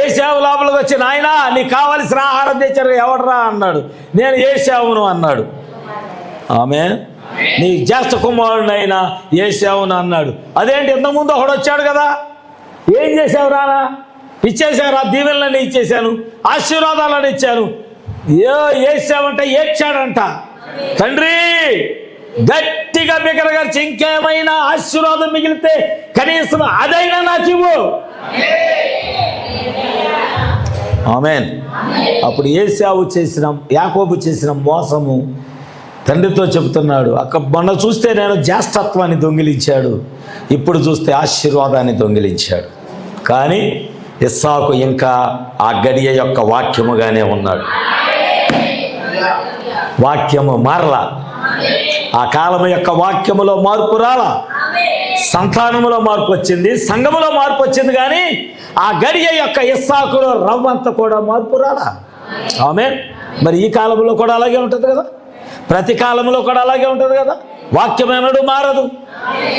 ఏశావు లోపలికి వచ్చి నాయనా నీకు కావలసిన ఆహారం తెచ్చారు. ఎవడరా అన్నాడు. నేను ఏశావును అన్నాడు. ఆమేన్. నీ జ్యేష్ఠ కుమారుడైనా ఏశావును అన్నాడు. అదేంటి ఇంతకుముందు ఒకడు వచ్చాడు కదా, ఏం చేసావు రానా? ఇచ్చేసారా, దీవెనలని ఇచ్చేసాను, ఆశీర్వాదాలను ఇచ్చాను. ఏసావంట ఏడ్చాడంట. తండ్రి గట్టిగా బిగరగలిచి ఇంకేమైనా ఆశీర్వాదం మిగిలితే కనీసం అదైనా నాకు ఇవ్వు. ఆమేన్. అప్పుడు యాకోబు చేసిన మోసము తండ్రితో చెబుతున్నాడు. మొన్న చూస్తే నేను జ్యేష్ఠత్వాన్ని దొంగిలించాడు, ఇప్పుడు చూస్తే ఆశీర్వాదాన్ని దొంగిలించాడు. కానీ ఇస్సాకు ఇంకా ఆ గడియ యొక్క వాక్యముగానే ఉన్నాడు. వాక్యము మారలా. ఆ కాలము యొక్క వాక్యములో మార్పు రాలా. సంతానములో మార్పు వచ్చింది, సంఘములో మార్పు వచ్చింది, కానీ ఆ గడియ యొక్క ఇస్సాకులో రవ్వంత కూడా మార్పు రాలా. ఆమేన్. మరి ఈ కాలంలో కూడా అలాగే ఉంటుంది కదా, ప్రతి కాలంలో కూడా అలాగే ఉంటుంది కదా. వాక్యం ఎన్నడూ మారదు.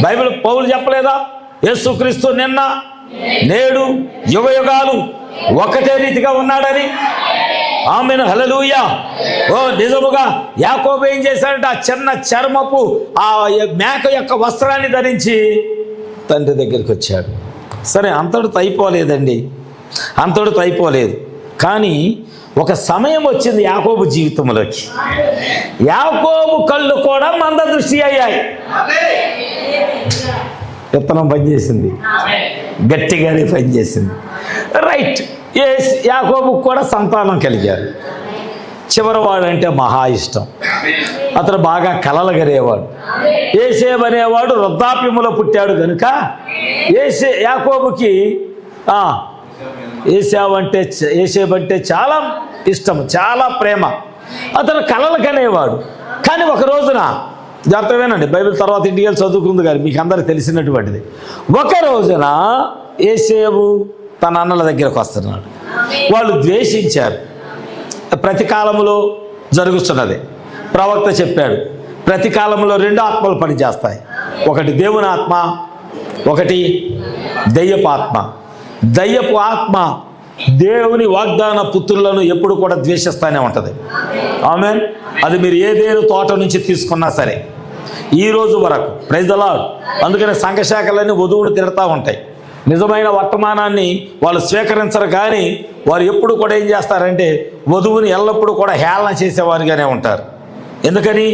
బైబిల్ పౌలు చెప్పలేదా, యేసుక్రీస్తు నిన్న నేడు యుగయుగాలు ఒకటే రీతిగా ఉన్నాడని. ఆమేన్. హల్లెలూయా. నిజముగా యాకోబు ఏం చేశాడంటే ఆ చిన్న చర్మపు ఆ మేక యొక్క వస్త్రాన్ని ధరించి తండ్రి దగ్గరికి వచ్చాడు. సరే, అంతటితో అయిపోలేదండి, అంతటితో అయిపోలేదు. కానీ ఒక సమయం వచ్చింది యాకోబు జీవితంలోకి. యాకోబు కళ్ళు కూడా మంద దృష్టి అయ్యాయి. విత్తనం పనిచేసింది, గట్టిగానే పనిచేసింది. రైట్. యాకోబుకు కూడా సంతానం కలిగారు. చివరివాడంటే మహా ఇష్టం. అతను బాగా కలలు గనేవాడు. ఏసేబు అనేవాడు వృద్ధాప్యములో పుట్టాడు కనుక యాకోబుకి ఏసేబు అంటే చాలా ఇష్టం, చాలా ప్రేమ. అతను కలలు కనేవాడు. కానీ ఒక రోజున, జాగ్రత్తమేనండి, బైబిల్ తర్వాత ఇంటికి చదువుకుంది కానీ మీకు అందరికి తెలిసినటువంటిది. ఒక రోజున ఏసేబు తన అన్నల దగ్గరకు వస్తున్నాడు. వాళ్ళు ద్వేషించారు. ప్రతి కాలంలో జరుగుతున్నది. ప్రవక్త చెప్పాడు, ప్రతి కాలంలో రెండు ఆత్మలు పనిచేస్తాయి. ఒకటి దేవుని ఆత్మ, ఒకటి దయ్యపు ఆత్మ. దయ్యపు ఆత్మ దేవుని వాగ్దాన పుత్రులను ఎప్పుడు కూడా ద్వేషిస్తూనే ఉంటుంది. ఆమేన్. అది మీరు ఏదేను తోట నుంచి తీసుకున్నా సరే ఈ రోజు వరకు. Praise the Lord. అందుకనే సంఘశాఖలన్నీ వధువును తిడతా ఉంటాయి. నిజమైన వర్తమానాన్ని వాళ్ళు స్వీకరించరు, కానీ వారు ఎప్పుడు కూడా ఏం చేస్తారంటే వధువుని ఎల్లప్పుడూ కూడా హేళన చేసేవారిగానే ఉంటారు. ఎందుకని?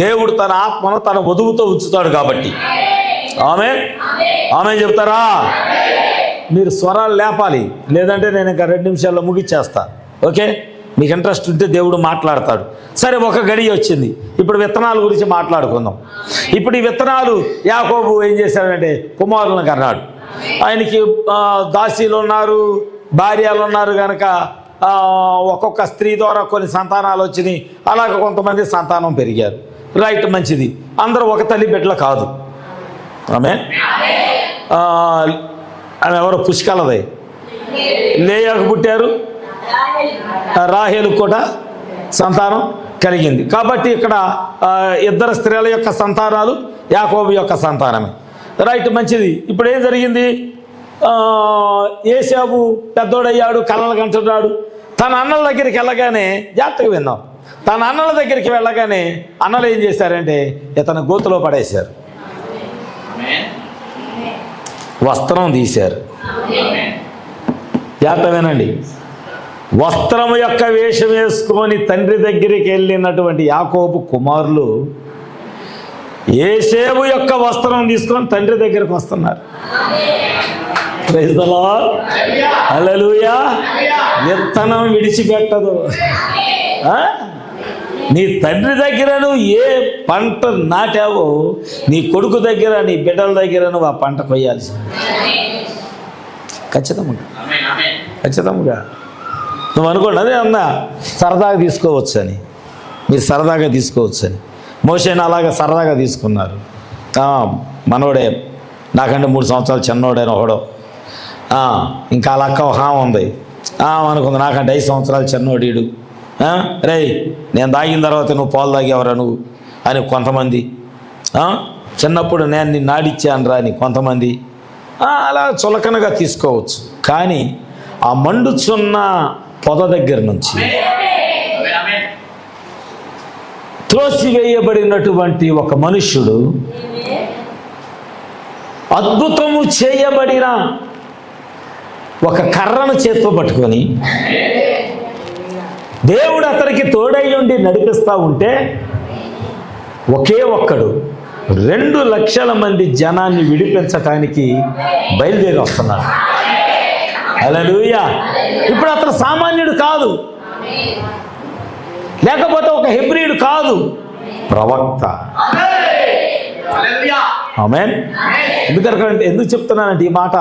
దేవుడు తన ఆత్మను తన వధువుతో ఉంచుతాడు కాబట్టి. ఆమేన్ ఆమేన్ చెప్తారా? మీరు స్వరాలు లేపాలి, లేదంటే నేను ఇంకా 2 నిమిషాల్లో ముగిచ్చేస్తా. ఓకే, మీకు ఇంట్రెస్ట్ ఉంటే దేవుడు మాట్లాడతాడు. సరే, ఒక గడియ వచ్చింది. ఇప్పుడు విత్తనాల గురించి మాట్లాడుకుందాం. ఇప్పుడు ఈ విత్తనాలు యాకోబు ఏం చేశాడంటే కుమారులను కన్నాడు. ఆయనకి దాసీలు ఉన్నారు, భార్యలు ఉన్నారు కనుక ఒక్కొక్క స్త్రీ ద్వారా కొన్ని సంతానాలు వచ్చినాయి. అలాగే కొంతమంది సంతానం పెరిగారు. రైట్, మంచిది. అందరూ ఒక తల్లి బిడ్డలు కాదు. ఆమె ఎవరో పుష్కలదే లేయాకు పుట్టారు, రాహేలు కూడా సంతానం కలిగింది. కాబట్టి ఇక్కడ 2 స్త్రీల యొక్క సంతానాలు యాకోబు యొక్క సంతానమే. రైట్, మంచిది. ఇప్పుడు ఏం జరిగింది? ఏశావు పెద్దోడయ్యాడు, కలలు కంటున్నాడు. తన అన్నల దగ్గరికి వెళ్ళగానే, జాగ్రత్తగా విన్నాం, తన అన్నల దగ్గరికి వెళ్ళగానే అన్నలు ఏం చేశారంటే ఇతను గోతులో పడేశారు, వస్త్రం తీశారు. జాగ్రత్త వినండి. వస్త్రం యొక్క వేషం వేసుకొని తండ్రి దగ్గరికి వెళ్ళినటువంటి యాకోబు కుమారులు ఏసేపు యొక్క వస్త్రం తీసుకొని తండ్రి దగ్గరికి వస్తున్నారు. ప్రైజ్ ది లార్డ్, హల్లెలూయా. విత్తనం విడిచిపెట్టదు. నీ తండ్రి దగ్గర నువ్వు ఏ పంట నాటావో నీ కొడుకు దగ్గర, నీ బిడ్డల దగ్గర నువ్వు ఆ పంట కొయ్యాల్సి. ఖచ్చితంగా నువ్వు అనుకోండి, అదే అన్నా సరదాగా తీసుకోవచ్చు అని, మీరు సరదాగా తీసుకోవచ్చు అని. మోషేని అలాగా సరదాగా తీసుకున్నారు. మనోడే, నాకంటే 3 సంవత్సరాలు చిన్నోడైన ఒకడో, ఇంకా అలా అక్క ఒక ఉంది అనుకుంది, నాకంటే 5 సంవత్సరాలు చిన్నోడీడు. రే, నేను తాగిన తర్వాత నువ్వు పాలు తాగేవరా నువ్వు అని కొంతమంది, చిన్నప్పుడు నేను నిన్ను ఆడిచ్చానురా అని కొంతమంది, అలా చులకనగా తీసుకోవచ్చు. కానీ ఆ మండుచున్న పొద దగ్గర నుంచి త్రోసివేయబడినటువంటి ఒక మనుష్యుడు అద్భుతము చేయబడిన ఒక కర్రను చేతితో పట్టుకొని దేవుడు అతనికి తోడై ఉండి నడిపిస్తూ ఉంటే ఒకే ఒక్కడు 2 లక్షల మంది జనాన్ని విడిపించటానికి బయలుదేరి వస్తున్నాడు. హల్లెలూయా. ఇప్పుడు అతను సామాన్యుడు కాదు, లేకపోతే ఒక హెబ్రీయుడు కాదు, ప్రవక్త. ఆమేన్. ఎందుకు చెప్తున్నానంటే ఈ మాట,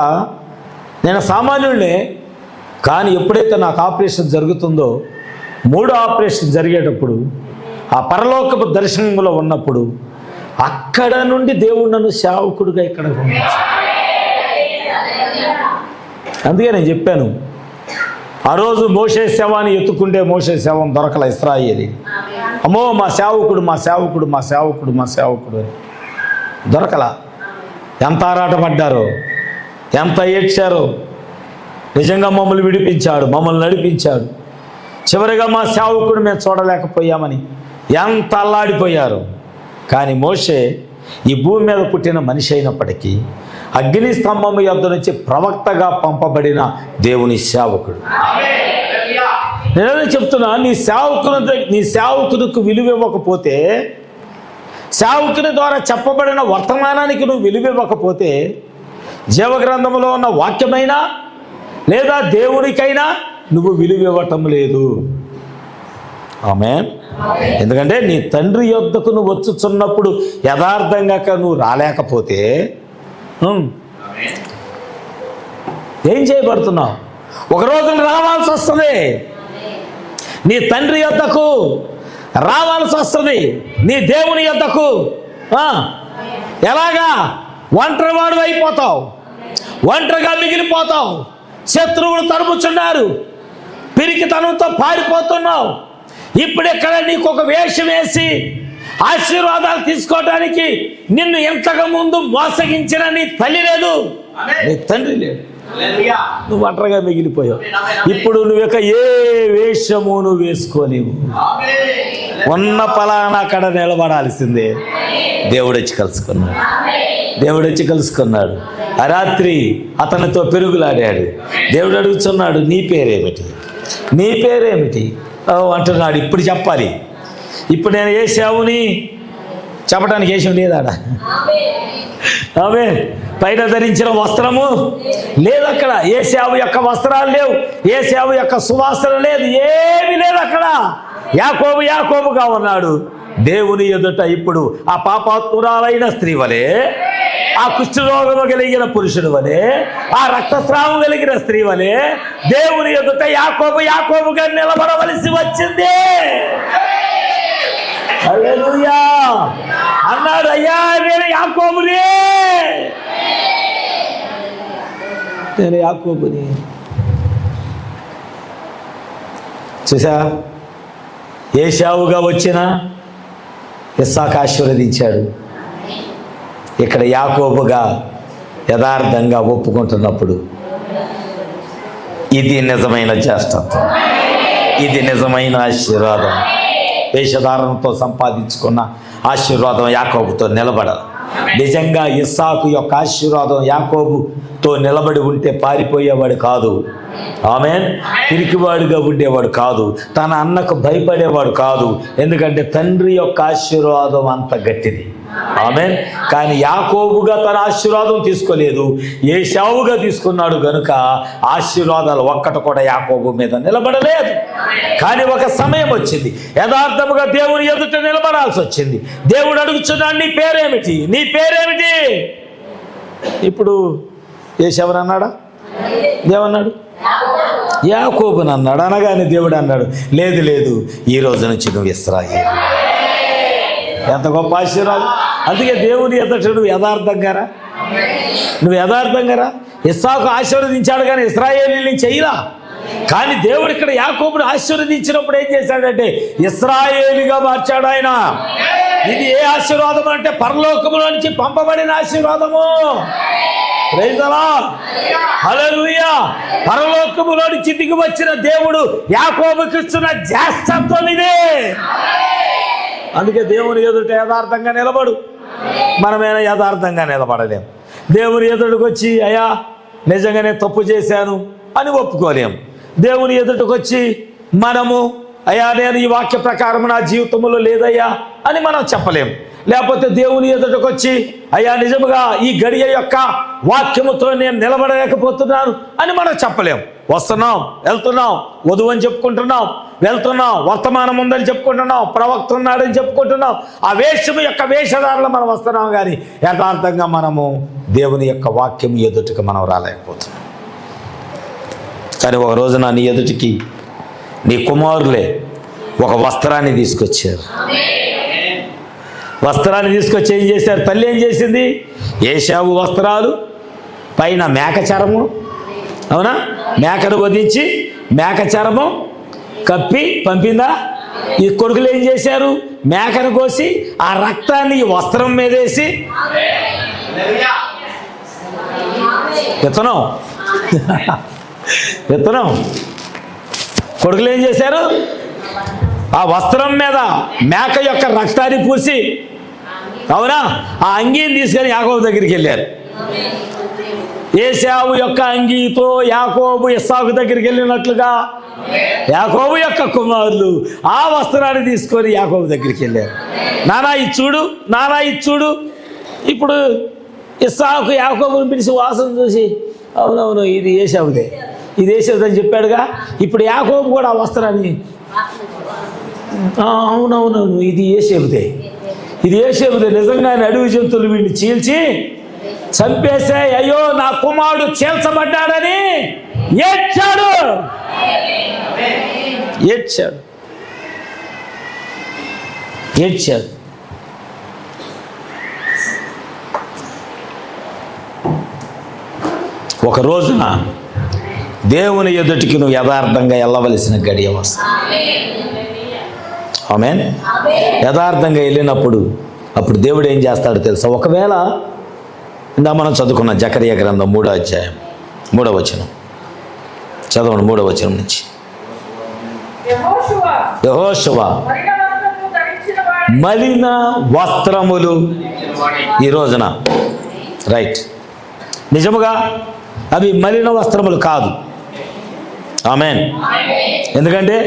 నేను సామాన్యుడినే, కానీ ఎప్పుడైతే నాకు ఆపరేషన్ జరుగుతుందో, 3వ ఆపరేషన్ జరిగేటప్పుడు ఆ పరలోకపు దర్శనంలో ఉన్నప్పుడు అక్కడ నుండి దేవుడు నన్ను సేవకుడిగా ఇక్కడ పంపించాడు. అందుకే నేను చెప్పాను, ఆ రోజు మోషే శవాన్ని ఎత్తుకుంటే మోషే శవం దొరకల ఇశ్రాయేలీ. అమ్మో మా సేవకుడు మా సేవకుడు మా సేవకుడు మా సేవకుడు అని దొరకల. ఎంత ఆరాటపడ్డారో, ఎంత ఏడ్చారో. నిజంగా మమ్మల్ని విడిపించాడు, మమ్మల్ని నడిపించాడు. చివరిగా మా సేవకుడు మేము చూడలేకపోయామని ఎంత అల్లాడిపోయారు. కానీ మోషే ఈ భూమి మీద పుట్టిన మనిషి అయినప్పటికీ అగ్ని స్తంభము యొద్ద నుంచి ప్రవక్తగా పంపబడిన దేవుని సేవకుడు. నేనే చెప్తున్నా, నీ సేవకునికి విలువ ఇవ్వకపోతే, సేవకుని ద్వారా చెప్పబడిన వర్తమానానికి నువ్వు విలువ ఇవ్వకపోతే, జీవగ్రంథంలో ఉన్న వాక్యమైనా లేదా దేవునికైనా నువ్వు విలువ ఇవ్వటం లేదు. ఆమేన్. ఎందుకంటే నీ తండ్రి యొద్దకు నువ్వు వచ్చుచున్నప్పుడు యథార్థంగా నువ్వు రాలేకపోతే ఏం చేయబడుతున్నావు? ఒకరోజు రావాల్సి వస్తుంది, నీ తండ్రి యొద్దకు రావాల్సి వస్తుంది, నీ దేవుని యొద్దకు. ఎలాగా? ఒంటరివాడు అయిపోతావు, ఒంటరిగా మిగిలిపోతావు. శత్రువులు తరుముచున్నారు, పిరికితనంతో పారిపోతున్నావు. ఇప్పుడెక్కడ నీకు ఒక వేషం వేసి ఆశీర్వాదాలు తీసుకోవడానికి నిన్ను ఎంతగా ముందు మోసగించిన నీ తల్లి లేదు, నీ తండ్రి లేడు, నువ్వు ఒంటరిగా మిగిలిపోయావు. ఇప్పుడు నువ్వు ఏ వేషము నువ్వు వేసుకోలేవు. ఉన్న పలానా అక్కడ నిలబడాల్సిందే. దేవుడు వచ్చి కలుసుకున్నాడు, దేవుడు వచ్చి కలుసుకున్నాడు. ఆ రాత్రి అతనితో పెరుగులాడాడు. దేవుడు అడుగుతున్నాడు, నీ పేరేమిటి, నీ పేరేమిటి అంటున్నాడు. ఇప్పుడు చెప్పాలి. ఇప్పుడు నేను ఏశావుని చెప్పడానికి ఏషం లేదాడ. ఆమె పైన ధరించిన వస్త్రము లేదు అక్కడ. ఏశావు యొక్క వస్త్రాలు లేవు, ఏశావు యొక్క సువాసన లేదు, ఏమీ లేదు అక్కడ. యాకోబు యాకోబుగా ఉన్నాడు. దేవుని ఎదుట ఇప్పుడు ఆ పాపాత్మురాలైన స్త్రీ వలె, ఆ కుష్ఠరోగము కలిగిన పురుషుడు వలె, ఆ రక్తస్రావం కలిగిన స్త్రీ వలె దేవుని ఎదుట యాకోబు యాకోబుగా నిలబడవలసి వచ్చింది. హల్లెలూయా అన్నాడు. అయ్యా నేను యాకోబుని, నేను యాకోబుని. చూసా, ఏశావుగా వచ్చిన ఇస్సాకు ఆశీర్వదించాడు. ఇక్కడ యాకోబుగా యథార్థంగా ఒప్పుకుంటున్నప్పుడు ఇది నిజమైన జ్యేష్ఠత్వం, ఇది నిజమైన ఆశీర్వాదం. వేషధారణతో సంపాదించుకున్న ఆశీర్వాదం యాకోబుతో నిలబడాలి. నిజంగా ఇస్సాకు యొక్క ఆశీర్వాదం యాకోబుతో నిలబడి ఉంటే పారిపోయేవాడు కాదు. ఆమేన్. పిరికివాడుగా ఉండేవాడు కాదు, తన అన్నకు భయపడేవాడు కాదు. ఎందుకంటే తండ్రి యొక్క ఆశీర్వాదం అంత గట్టిది. ఆమేన్. కానీ యాకోబుగా తన ఆశీర్వాదం తీసుకోలేదు, ఏశావుగా తీసుకున్నాడు గనుక ఆశీర్వాదాలు ఒక్కటి కూడా యాకోబు మీద నిలబడలేదు. కానీ ఒక సమయం వచ్చింది, యథార్థముగా దేవుని ఎదుట నిలబడాల్సి వచ్చింది. దేవుడు అడుగుతున్నాడు, నీ పేరేమిటి, నీ పేరేమిటి? ఇప్పుడు ఏశావుని అన్నాడా? ఏమన్నాడు? యాకోబుని అన్నాడు. అనగానే దేవుడు అన్నాడు, లేదు లేదు, ఈ రోజు నుంచి నువ్వు ఇశ్రాయేలు. ఎంత గొప్ప ఆశీర్వాదం. అందుకే దేవుని ఎదుట నువ్వు యథార్థంగారా, నువ్వు యథార్థంగారా. ఇస్సాకు ఆశీర్వదించాడు కానీ ఇశ్రాయేలీని చేయలా. కానీ దేవుడు ఇక్కడ యాకోబుని ఆశీర్వదించినప్పుడు ఏం చేశాడంటే ఇశ్రాయేలుగా మార్చాడు ఆయన. ఇది ఏ ఆశీర్వాదం అంటే పరలోకములో నుంచి పంపబడిన ఆశీర్వాదము. Praise the Lord. హల్లెలూయా. పరలోకములో నుంచి దిగి వచ్చిన దేవుడు యాకోబుకి ఇస్తున్న జ్యేష్ఠత్వం ఇదే. అందుకే దేవుని ఎదుట యథార్థంగా నిలబడు. మనమైనా యథార్థంగా నిలబడలేం. దేవుని ఎదుటికి వచ్చి అయ్యా నిజంగానే తప్పు చేశాను అని ఒప్పుకోలేం. దేవుని ఎదుటికి వచ్చి మనము అయ్యా నేను ఈ వాక్య ప్రకారం నా జీవితంలో లేదయ్యా అని మనం చెప్పలేం. లేకపోతే దేవుని ఎదుటికి వచ్చి అయ్యా నిజముగా ఈ గడియ యొక్క వాక్యముతో నేను నిలబడలేకపోతున్నాను అని మనం చెప్పలేం. వస్తున్నాం, వెళ్తున్నాం, వధువు అని చెప్పుకుంటున్నాం, వెళ్తున్నాం, వర్తమానం ఉందని చెప్పుకుంటున్నాం, ప్రవక్త ఉన్నాడని చెప్పుకుంటున్నాం. ఆ వేషము యొక్క వేషధారలో మనం వస్తున్నాం, కానీ యథార్థంగా మనము దేవుని యొక్క వాక్యం ఎదుటికి మనం రాలేకపోతున్నాం. కానీ ఒక రోజున నీ ఎదుటికి నీ కుమారులే ఒక వస్త్రాన్ని తీసుకొచ్చారు. వస్త్రాన్ని తీసుకొచ్చి ఏం చేశారు? తల్లి ఏం చేసింది? ఏశావు వస్త్రాలు పైన మేక చర్మం, అవునా, మేకను వధించి మేక చర్మం కప్పి పంపిందా. ఈ కొడుకులు ఏం చేశారు? మేకను కోసి ఆ రక్తాన్ని ఈ వస్త్రం మీద వేసి విత్తనం విత్తనం కొడుకులు ఏం చేశారు? ఆ వస్త్రం మీద మేక యొక్క రక్తాన్ని పూసి, అవునా, ఆ అంగీని తీసుకొని యాకోబు దగ్గరికి వెళ్ళారు. ఏశావు యొక్క అంగీతో యాకోబు ఇస్సాకు దగ్గరికి వెళ్ళినట్లుగా యాకోబు యొక్క కుమారులు ఆ వస్త్రాన్ని తీసుకొని యాకోబు దగ్గరికి వెళ్ళారు. నానా ఇది చూడు, నానా ఇది చూడు. ఇప్పుడు ఇస్సాకు యాకోబుని పిలిచి వాసన చూసి అవునవును ఇది ఏశావుదే, ఇది ఏశావుదని చెప్పాడుగా. ఇప్పుడు యాకోబు కూడా ఆ వస్త్రాన్ని అవునవునవును ఇది ఏశావుదే, ఇది ఏశావుదే, నిజంగానే అడవి జంతువులు వీడిని చీల్చి చంపేసే, అయ్యో నా కుమారుడు చీల్చబడ్డాడని ఏడ్చాడు. ఏడ్చాడు ఏడ్చాడు. ఒక రోజున దేవుని ఎదుటికి నువ్వు యథార్థంగా వెళ్ళవలసిన గడియ వస్తుంది. ఆమేన్. యథార్థంగా వెళ్ళినప్పుడు అప్పుడు దేవుడు ఏం చేస్తాడో తెలుసా? ఒకవేళ ఇందా మనం చదువుకున్న జకరియా గ్రంథం 3వ అధ్యాయం 3వ వచనం చదవండి. 3వ వచనం నుంచి యెహోషువ మలిన వస్త్రములు ఈ రోజున, రైట్, నిజముగా అవి మలిన వస్త్రములు కాదు. ఆమేన్. ఎందుకంటే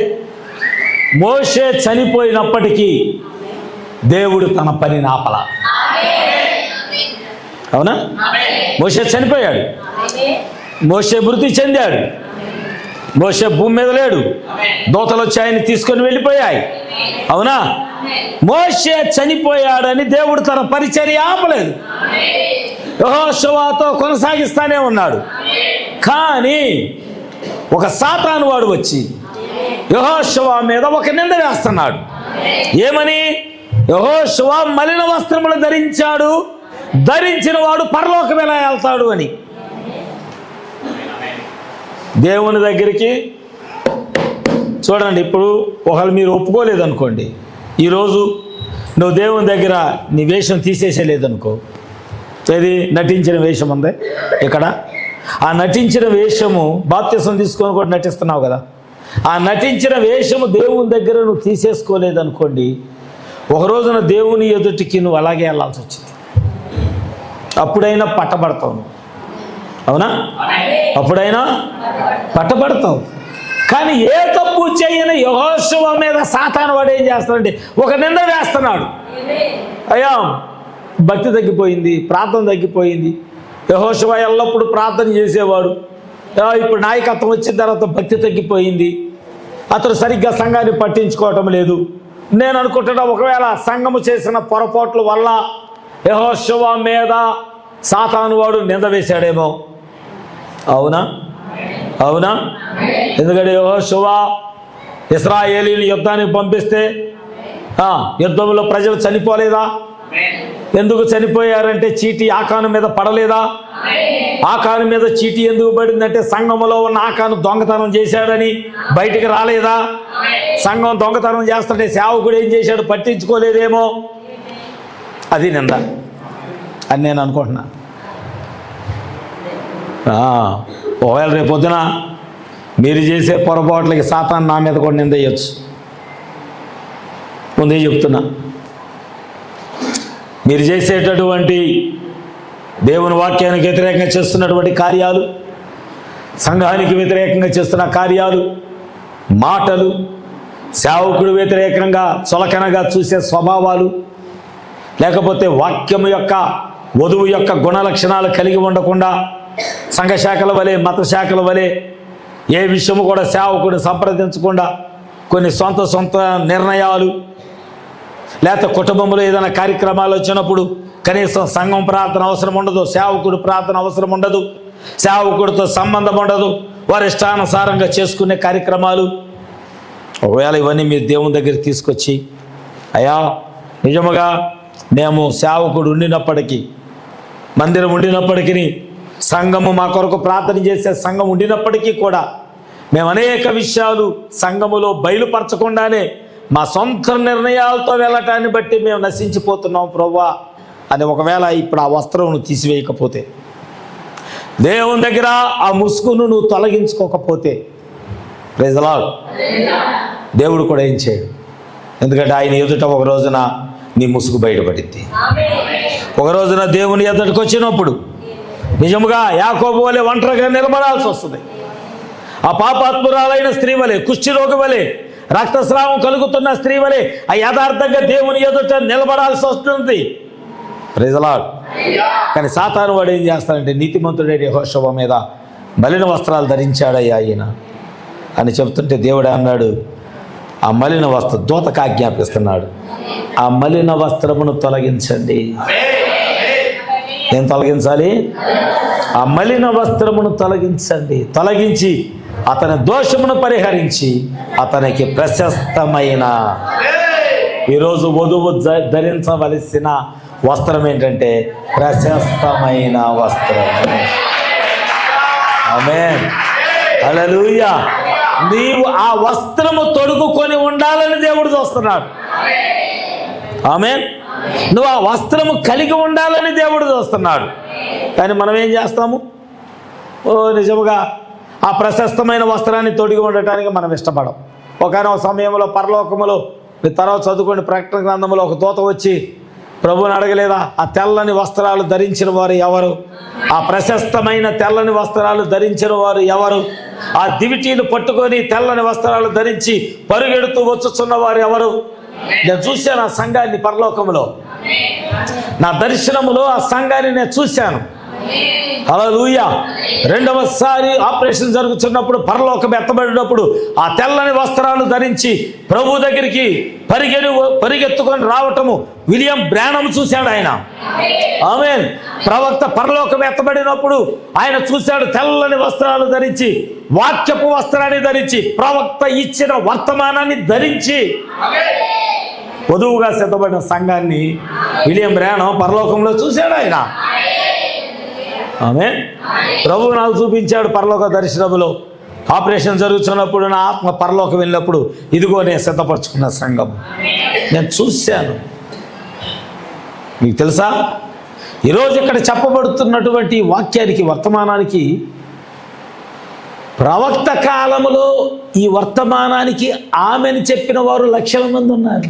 మోషే చనిపోయినప్పటికీ దేవుడు తన పనిని ఆపల. అవునా? మోషే చనిపోయాడు, మోషే మృతి చెందాడు, మోషే భూమి మీద లేడు, దూతలు వచ్చి ఆయన తీసుకొని వెళ్ళిపోయాయి. అవునా? మోషే చనిపోయాడని దేవుడు తన పరిచర్య ఆపలేదు, యెహోషువతో కొనసాగిస్తానే ఉన్నాడు. కానీ ఒక సాతాను వాడు వచ్చి యెహోషువ మీద ఒక నింద వేస్తున్నాడు. ఏమని? యెహోషువ మలిన వస్త్రములు ధరించాడు, ధరించిన వాడు పరలోకం ఎలా వెళ్తాడు అని. దేవుని దగ్గరికి చూడండి, ఇప్పుడు ఒకవేళ మీరు ఒప్పుకోలేదనుకోండి, ఈరోజు నువ్వు దేవుని దగ్గర నీ వేషం తీసేసేలేదనుకో, ఏది నటించిన వేషం ఉంది ఇక్కడ, ఆ నటించిన వేషము బాప్తిసం తీసుకొని కూడా నటిస్తున్నావు కదా, ఆ నటించిన వేషము దేవుని దగ్గర నువ్వు తీసేసుకోలేదనుకోండి, ఒక రోజున దేవుని ఎదుటికి నువ్వు అలాగే వెళ్ళాల్సి వచ్చింది. అప్పుడైనా పట్టబడతావు నువ్వు. అవునా? అప్పుడైనా పట్టబడతావు. కానీ ఏ తప్పు చేయని యెహోషువ మీద సాతాను వాడు ఏం చేస్తాడంటే ఒక నింద వేస్తున్నాడు. అయ్యా భక్తి తగ్గిపోయింది, ప్రార్థన తగ్గిపోయింది. యెహోషువ ఎల్లప్పుడూ ప్రార్థన చేసేవాడు, ఇప్పుడు నాయకత్వం వచ్చిన తర్వాత భక్తి తగ్గిపోయింది, అతడు సరిగ్గా సంఘాన్ని పట్టించుకోవటం లేదు. నేను అనుకుంటున్నా ఒకవేళ సంఘము చేసిన పొరపాట్ల వల్ల యెహోషువ మీద సాతాను వాడు నింద వేశాడేమో. అవునా? అవునా? ఎందుకంటే యెహోషువ ఇశ్రాయేలీయులు యుద్ధానికి పంపిస్తే యుద్ధంలో ప్రజలు చనిపోలేదా? ఎందుకు చనిపోయారంటే చీటీ ఆకాను మీద పడలేదా? ఆకాను మీద చీటీ ఎందుకు పడిందంటే సంఘములో ఉన్న ఆకాను దొంగతనం చేశాడని బయటికి రాలేదా? సంఘం దొంగతనం చేస్తుంటే సేవకుడు ఏం చేశాడు? పట్టించుకోలేదేమో. అది నింద అని నేను అనుకుంటున్నా. ఒకవేళ రేపొద్దున మీరు చేసే పొరపాట్లకి సాతాను నా మీద కూడా నింద వేయచ్చు. ముందే చెప్తున్నా, మీరు చేసేటటువంటి దేవుని వాక్యానికి వ్యతిరేకంగా చేస్తున్నటువంటి కార్యాలు, సంఘానికి వ్యతిరేకంగా చేస్తున్న కార్యాలు, మాటలు, సేవకుడు వ్యతిరేకంగా చులకనగా చూసే స్వభావాలు, లేకపోతే వాక్యము యొక్క వధువు యొక్క గుణ లక్షణాలు కలిగి ఉండకుండా సంఘ శాఖల వలె మత శాఖల వలె ఏ విషయము కూడా సేవకుడు సంప్రదించకుండా కొన్ని సొంత నిర్ణయాలు, లేకపోతే కుటుంబంలో ఏదైనా కార్యక్రమాలు వచ్చినప్పుడు కనీసం సంఘం ప్రార్థన అవసరం ఉండదు, సేవకుడు ప్రార్థన అవసరం ఉండదు, సేవకుడితో సంబంధం ఉండదు, వారి ఇష్టానుసారంగా చేసుకునే కార్యక్రమాలు. ఒకవేళ ఇవన్నీ మీరు దేవుని దగ్గర తీసుకొచ్చి, అయ్యా నిజముగా మేము సేవకుడు ఉండినప్పటికీ, మందిరం ఉండినప్పటికీ, సంఘము మా కొరకు ప్రార్థన చేసే సంఘం ఉండినప్పటికీ కూడా మేము అనేక విషయాలు సంఘములో బయలుపరచకుండానే మా సొంత నిర్ణయాలతో వెళ్ళటాన్ని బట్టి మేము నశించిపోతున్నాం ప్రభువా అని ఒకవేళ ఇప్పుడు ఆ వస్త్రం తీసివేయకపోతే, దేవుని దగ్గర ఆ ముసుగును నువ్వు తొలగించుకోకపోతే, ప్రైజ్ ది లార్డ్, దేవుడు కూడా ఏం చేయడు. ఎందుకంటే ఆయన ఎదుట ఒక రోజున నీ ముసుగు బయటపడింది. ఒక రోజున దేవుని ఎదుటికి వచ్చినప్పుడు నిజముగా యాకోబు వలె ఒంటరిగా నిలబడాల్సి వస్తుంది. ఆ పాపాత్మురాలైన స్త్రీ వలె, కుష్ఠరోగి వలె, రక్తస్రావం కలుగుతున్న స్త్రీ వలె ఆ యథార్థంగా దేవుని ఎదుట నిలబడాల్సి వస్తుంది. Praise the Lord. కానీ సాతాను వాడు ఏం చేస్తాడంటే నీతిమంతుడైన యెహోషువ మీద మలిన వస్త్రాలు ధరించాడయ్యా ఈయన అని చెప్తుంటే దేవుడు అన్నాడు, ఆ మలిన వస్త్ర దూతకు ఆజ్ఞాపిస్తున్నాడు, ఆ మలిన వస్త్రమును తొలగించండి. ఏం తొలగించాలి? ఆ మలిన వస్త్రమును తొలగించండి. తొలగించి అతని దోషమును పరిహరించి అతనికి ప్రశస్తమైన, ఈరోజు వధువు ధరించవలసిన వస్త్రం ఏంటంటే ప్రశస్తమైన వస్త్రం. ఆమేన్, హల్లెలూయా. నీవు ఆ వస్త్రము తొడుగుకొని ఉండాలని దేవుడు చూస్తున్నాడు. ఆమేన్. నువ్వు ఆ వస్త్రము కలిగి ఉండాలని దేవుడు చూస్తున్నాడు. కానీ మనం ఏం చేస్తాము? నిజముగా ఆ ప్రశస్తమైన వస్త్రాన్ని తొడిగి ఉండటానికి మనం ఇష్టపడం. ఒకనొక సమయంలో పరలోకములో తర్వాత చదువుకోండి, ప్రకటన గ్రంథంలో ఒక దూత వచ్చి ప్రభువుని అడగలేదా, ఆ తెల్లని వస్త్రాలు ధరించిన వారు ఎవరు? ఆ ప్రశస్తమైన తెల్లని వస్త్రాలు ధరించిన వారు ఎవరు ఆ దివిటీలు పట్టుకొని తెల్లని వస్త్రాలు ధరించి పరుగెడుతూ వచ్చుచున్న వారు ఎవరు? నేను చూశాను ఆ సంఘాన్ని పరలోకములో, నా దర్శనములో ఆ సంఘాన్ని నేను చూశాను. హల్లెలూయా. రెండవసారి ఆపరేషన్ జరుగుతున్నప్పుడు పరలోకం ఎత్తబడినప్పుడు ఆ తెల్లని వస్త్రాలు ధరించి ప్రభు దగ్గరికి పరిగెత్తుకొని రావటము విలియం బ్రానమ్ చూశాడు ఆయన. ఆమేన్. ప్రవక్త పరలోకం ఎత్తబడినప్పుడు ఆయన చూశాడు తెల్లని వస్త్రాలు ధరించి, వాక్యపు వస్త్రాన్ని ధరించి, ప్రవక్త ఇచ్చిన వర్తమానాన్ని ధరించి వధువుగా సిద్ధపడిన సంఘాన్ని విలియం బ్రానమ్ పరలోకంలో చూశాడు ఆయన. ఆమేన్. ప్రభువు నాకు చూపించాడు పరలోక దర్శనములో. ఆపరేషన్ జరుగుతున్నప్పుడు నా ఆత్మ పరలోకం వెళ్ళినప్పుడు ఇదిగో నేను సిద్ధపరచుకున్న సంఘం నేను చూశాను. మీకు తెలుసా, ఈరోజు ఇక్కడ చెప్పబడుతున్నటువంటి వాక్యానికి, వర్తమానానికి, ప్రవక్త కాలములో ఈ వర్తమానానికి ఆమెను చెప్పిన వారు లక్షల మంది ఉన్నారు.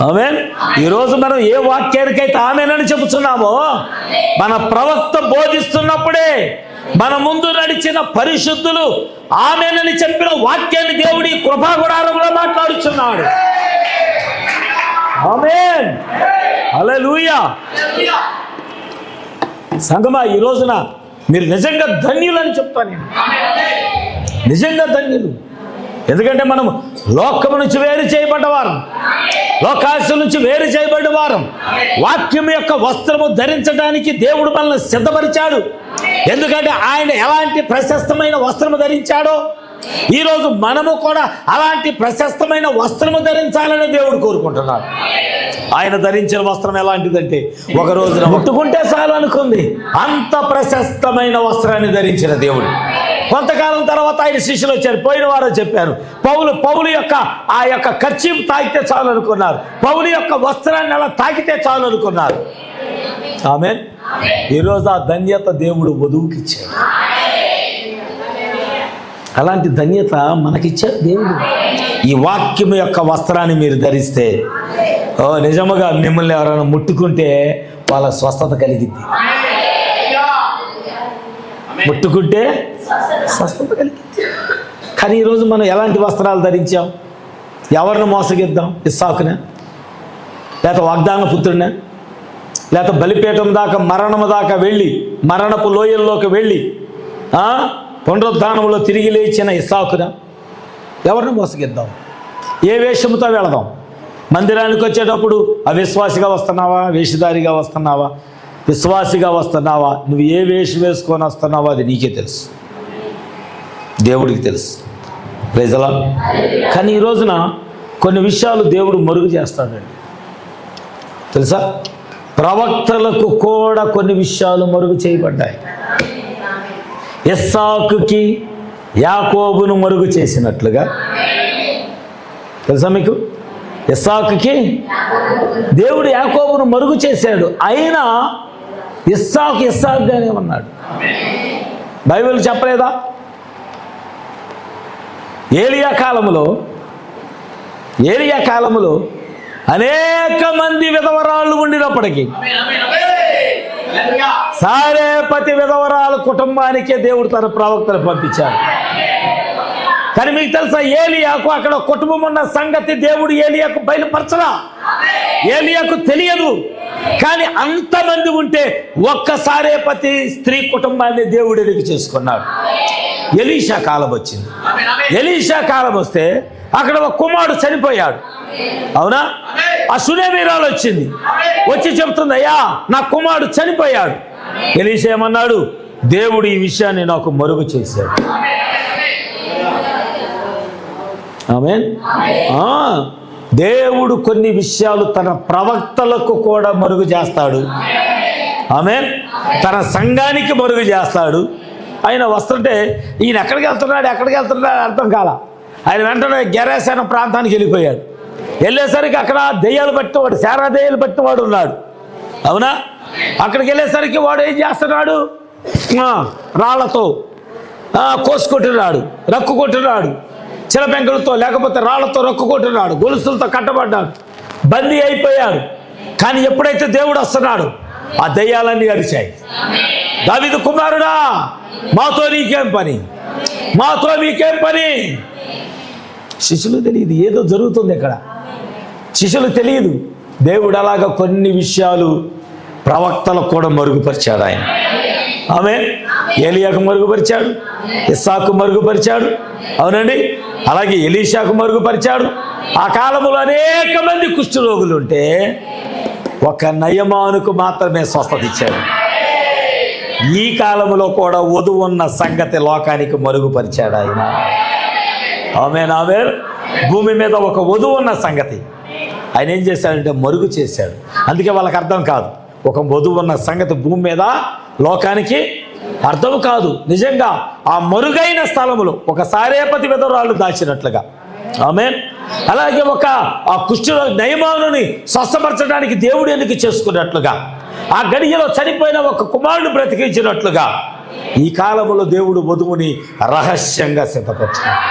ఆమేన్. ఈరోజు మనం ఏ వాక్యానికైతే ఆమెనని చెబుతున్నామో, మన ప్రవక్త బోధిస్తున్నప్పుడే మన ముందు నడిచిన పరిశుద్ధులు ఆమెనని చెప్పిన వాక్యాన్ని దేవుడి కృపాగుడారంలో మాట్లాడుచున్నాడు. ఆమేన్. హల్లెలూయా. సంగమా, ఈ రోజున మీరు నిజంగా ధన్యులని చెప్తాను నేను. నిజంగా ధన్యులు. ఎందుకంటే మనం లోకము నుంచి వేరు చేయబడ్డవారం, లోకాశ నుంచి వేరు చేయబడ్డవారం. వాక్యం యొక్క వస్త్రము ధరించడానికి దేవుడు మనల్ని సిద్ధపరిచాడు. ఎందుకంటే ఆయన ఎలాంటి ప్రశస్తమైన వస్త్రము ధరించాడో ఈరోజు మనము కూడా అలాంటి ప్రశస్తమైన వస్త్రము ధరించాలని దేవుడు కోరుకుంటున్నాడు. ఆయన ధరించిన వస్త్రం ఎలాంటిదంటే ఒక రోజున ముట్టుకుంటే చాలు అనుకుంది, అంత ప్రశస్తమైన వస్త్రాన్ని ధరించిన దేవుడు. కొంతకాలం తర్వాత ఆయన శిష్యులు వచ్చారు, పోయిన వారు చెప్పారు, పౌలు యొక్క ఆ యొక్క కర్చీఫ్ తాకితే చాలు అనుకున్నారు, పౌలు యొక్క వస్త్రాన్ని అలా తాకితే చాలు అనుకున్నారు. ఆమేన్. ఈరోజు ఆ ధన్యత దేవుడు వధువుకి ఇచ్చాడు. అలాంటి ధన్యత మనకిచ్చాడు దేవుడు. ఈ వాక్యం యొక్క వస్త్రాన్ని మీరు ధరిస్తే నిజముగా మిమ్మల్ని ఎవరైనా ముట్టుకుంటే వాళ్ళ స్వస్థత కలిగింది. ముట్టుకుంటే స్వస్థత కలిగింది. కానీ ఈరోజు మనం ఎలాంటి వస్త్రాలు ధరించాం? ఎవరిని మోసగిద్దాం? ఇస్సాకునే, లేక వాగ్దాన పుత్రుడినే, లేక బలిపీఠం దాకా మరణము దాకా వెళ్ళి మరణపు లోయల్లోకి వెళ్ళి పునరుద్ధానంలో తిరిగి లేచిన ఇస్సాకునా? ఎవరిని మోసగిద్దాం? ఏ వేషముతో వెళదాం? మందిరానికి వచ్చేటప్పుడు అవిశ్వాసిగా వస్తున్నావా, వేషధారిగా వస్తున్నావా, విశ్వాసిగా వస్తున్నావా? నువ్వు ఏ వేషం వేసుకొని వస్తున్నావో అది నీకే తెలుసు, దేవుడికి తెలుసు. Praise the Lord. కానీ ఈ రోజున కొన్ని విషయాలు దేవుడు మరుగు చేస్తాడండి. తెలుసా, ప్రవక్తలకు కూడా కొన్ని విషయాలు మరుగు చేయబడ్డాయి. ఇస్సాకుకి యాకోబును మరుగు చేసినట్లుగా, తెలుసా మీకు, ఇస్సాకుకి దేవుడు యాకోబును మరుగు చేశాడు. అయినా ఇస్సాకుగానే ఉన్నాడు. బైబిల్ చెప్పలేదా? ఏలియా కాలములో అనేక మంది విధవరాళ్ళు ఉండినప్పటికీ సారేపతి విధవరాల కుటుంబానికే దేవుడు తన ప్రవక్తను పంపించాడు. కానీ మీకు తెలుసా, ఏలియాకు అక్కడ కుటుంబం ఉన్న సంగతి దేవుడు ఏలియాకు బయలుపరచలా. ఏలియాకు తెలియదు. కానీ అంతమంది ఉంటే ఒక్క సారేపతి స్త్రీ కుటుంబాన్ని దేవుడు ఎదుగు చేసుకున్నాడు. ఎలీషా కాలం వచ్చింది. ఎలీషా కాలం వస్తే అక్కడ ఒక కుమారుడు చనిపోయాడు. అవునా? ఆ సునేమీరాలు వచ్చింది, వచ్చి చెప్తుంది, అయ్యా నా కుమారుడు చనిపోయాడు. ఎలీషా ఏమన్నాడు? దేవుడు ఈ విషయాన్ని నాకు మరుగు చేశాడు. ఆమేన్. దేవుడు కొన్ని విషయాలు తన ప్రవక్తలకు కూడా మరుగు చేస్తాడు. ఆమేన్. తన సంఘానికి మరుగు చేస్తాడు. ఆయన వస్తుంటే ఈయన ఎక్కడికి వెళ్తున్నాడు అర్థం కాల. ఆయన వెంటనే గెరాసేన ప్రాంతానికి వెళ్ళిపోయాడు. వెళ్ళేసరికి అక్కడ దెయ్యాలు పట్టినవాడు, శారా దెయ్యాలు పట్టినవాడు ఉన్నాడు. అవునా? అక్కడికి వెళ్ళేసరికి వాడు ఏం చేస్తున్నాడు? రాళ్లతో కోసుకుంటున్నాడు, రక్కు కొట్టున్నాడు, చిలపెంకులతో లేకపోతే రాళ్లతో రక్కు కొట్టున్నాడు, గొలుసులతో కట్టబడ్డాడు, బందీ అయిపోయాడు. కానీ ఎప్పుడైతే దేవుడు వస్తున్నాడు, ఆ దెయ్యాలన్నీ అరిచాయి. దావీదు కుమారుడా, మాతో నీకేం పని, మాతో మీకేం పని. శిష్యులు తెలియదు ఏదో జరుగుతుంది ఇక్కడ, శిష్యులు తెలియదు. దేవుడు అలాగా కొన్ని విషయాలు ప్రవక్తలకు కూడా మరుగుపరిచాడు ఆయన. ఆమె ఏలియాకు మరుగుపరిచాడు, ఇస్సాకు మరుగుపరిచాడు, అవునండి, అలాగే ఎలీషాకు మరుగుపరిచాడు. ఆ కాలంలో అనేక మంది కుష్ఠరోగులు ఉంటే ఒక నయమానుకు మాత్రమే స్వస్థత ఇచ్చాడు. ఈ కాలంలో కూడా వధువు ఉన్న సంగతి లోకానికి మరుగుపరిచాడు ఆయన. ఆమె భూమి మీద ఒక వధువు ఉన్న సంగతి ఆయన ఏం చేశాడంటే మరుగు చేశాడు. అందుకే వాళ్ళకి అర్థం కాదు. ఒక వధువు ఉన్న సంగతి భూమి మీద లోకానికి అర్థం కాదు. నిజంగా ఆ మరుగైన స్థలములో ఒక సారేపతి విధవరాలు దాచినట్లుగా, ఆమేన్, అలాగే ఒక ఆ కుష్ఠరోగి నయమానుని స్వస్థపరచడానికి దేవుడు ఎన్నిక చేసుకున్నట్లుగా, ఆ గడియలో చనిపోయిన ఒక కుమారుడు బ్రతికించినట్లుగా ఈ కాలంలో దేవుడు వధువుని రహస్యంగా సిద్ధపరచుకున్నాడు.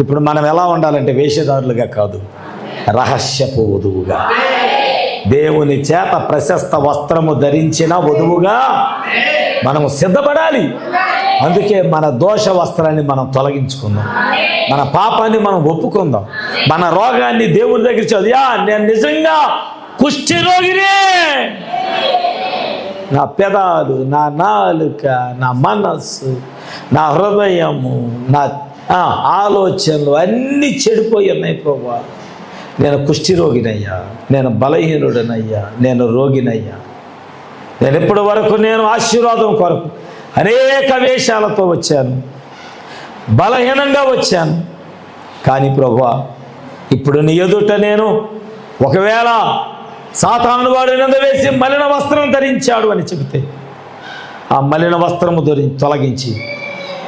ఇప్పుడు మనం ఎలా ఉండాలంటే వేషధారులుగా కాదు, రహస్యపు వధువుగా, దేవుని చేత ప్రశస్త వస్త్రము ధరించిన వధువుగా మనము సిద్ధపడాలి. అందుకే మన దోష వస్త్రాన్ని మనం తొలగించుకుందాం, మన పాపాన్ని మనం ఒప్పుకుందాం, మన రోగాన్ని దేవుని దగ్గర చదివా నేను నిజంగా కుష్ఠరోగినే, నా పెదాలు, నా నాలుక, నా మనస్సు, నా హృదయము, నా ఆలోచనలు అన్నీ చెడిపోయి ఉన్నాయి ప్రభువా, నేను కుష్ఠరోగినయ్యా, నేను బలహీనుడనయ్యా, నేను రోగినయ్యా, నేను ఇప్పటి వరకు నేను ఆశీర్వాదం కొరకు అనేక వేషాలతో వచ్చాను, బలహీనంగా వచ్చాను. కానీ ప్రభువా ఇప్పుడు నీ ఎదుట నేను ఒకవేళ సాతాను వాడు నింద వేసి మలిన వస్త్రం ధరించాడు అని చెబితే ఆ మలిన వస్త్రము తొలగించి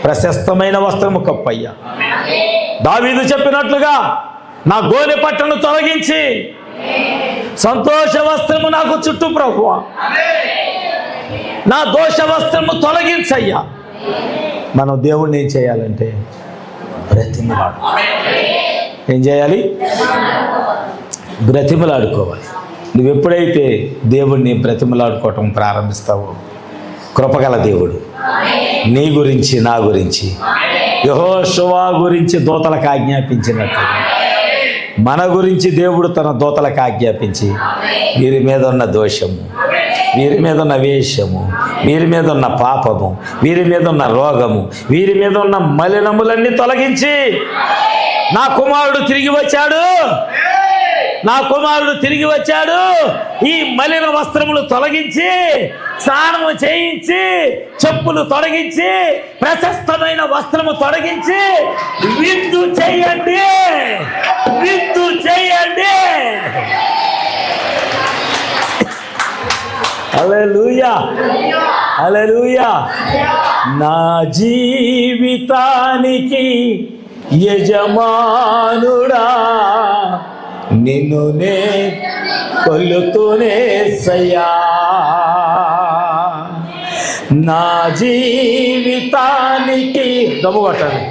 ప్రశస్తమైన వస్త్రము కప్పయ్యా. దావీదు చెప్పినట్లుగా నా గోనె పట్టను తొలగించి సంతోష వస్త్రము నాకు చుట్టూ ప్రభువా, నా దోష వస్త్రము తొలగించయ్యా. మనం దేవుణ్ణి ఏం చేయాలంటే బ్రతిమలాడు. ఏం చేయాలి? బ్రతిమలాడుకోవాలి. నువ్వు ఎప్పుడైతే దేవుణ్ణి బ్రతిమలాడుకోవటం ప్రారంభిస్తావో కృపగల దేవుడు నీ గురించి, నా గురించి, యెహోషువ గురించి దూతలకు ఆజ్ఞాపించినట్టు మన గురించి దేవుడు తన దూతలకు ఆజ్ఞాపించి వీరి మీద ఉన్న దోషము, వీరి మీద ఉన్న వేషము, వీరి మీద ఉన్న పాపము, వీరి మీద ఉన్న రోగము, వీరి మీద ఉన్న మలినములన్నీ తొలగించి నా కుమారుడు తిరిగి వచ్చాడు, నా కుమారుడు తిరిగి వచ్చాడు, ఈ మలిన వస్త్రములు తొలగించి స్నానము చేయించి చెప్పులు తొలగించి ప్రశస్తమైన వస్త్రము తొలగించి విందు చేయండి, విందు చేయండి. హల్లెలూయా, హల్లెలూయా. నా జీవితానికి యజమానుడా నిన్ను నే కొలుతునేసయ్యా, నా జీవితానికి దమ్ము కొట్టండి,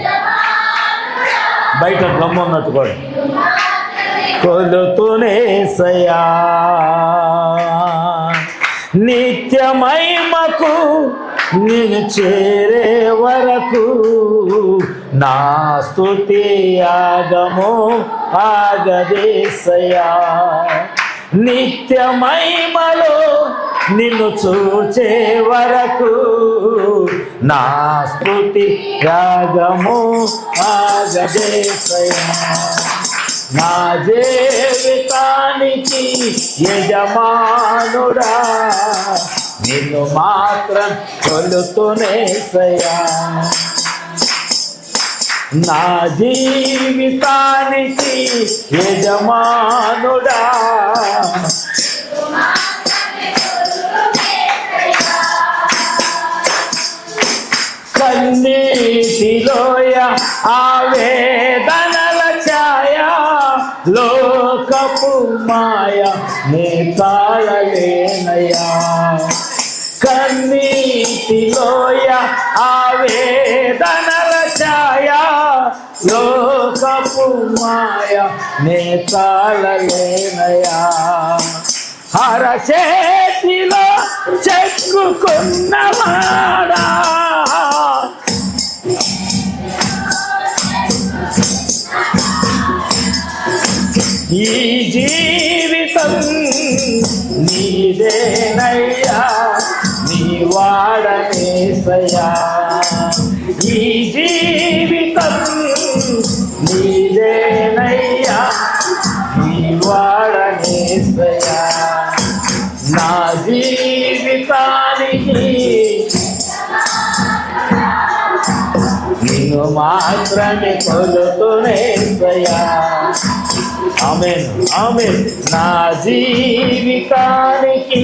బయట దమ్ము ఉన్నట్టు కూడా కొలుతునేసయ్యా, నిత్యమైమకు నేను చేరే వరకు నా స్తుతి యాగము ఆగదేసయ్యా, నిత్యమైమలో నిన్ను చూచే వరకు నా స్తుతి యాగము ఆగదేసయ్యా, నా జీవితానికి యజమానుడా నిన్ను మాత్రం కొలుతునేసయ్యా, నా జీవితానికి యజమానుడా కన్నీటిలోయ ఆవేదనల ఛాయ లోకపు మాయ నే తాళలేనయ్యా, కన్నీటిలోయ ఆవేదనల ఛాయ లోకపు మాయ నే తాళలేనయ్యా, హరచేతిలో చెక్కు మొక్కుకున్నవాడా ఈ జీవితం నీదేనయ్యా, నీ వాడనేసయ్యా. ఈ జీవితం నీదేనయ్యా, నీ వాడనేసయ్యా. నా జీవితానికి నిన్ను మాత్రమే కొలుతునేసయ్యా. ఆమేన్ ఆమేన్. నా జీవితానికి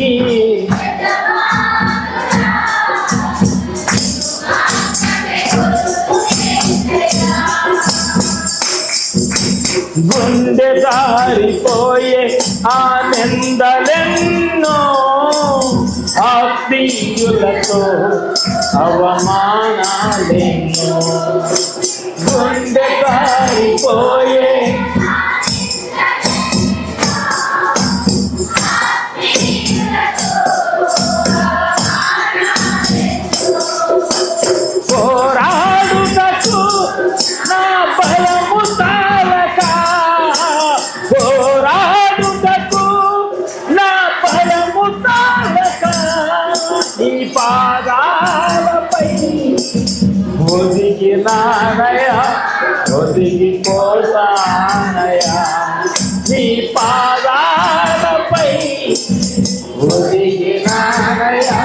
గుండె జారిపోయే ఆ నిందలెన్నో, ఆత్మీయులతో అవమానాలెన్నో. గుండె జారిపోయే పోరాడుటకు నా బలము చాలక, పోరాడుటకు నా బలము చాలక, నీ పాదాలపై ఒదిగినానయా, ఒదిగిపోతానయా. నీ పాదాలపై ఒదిగినానయా,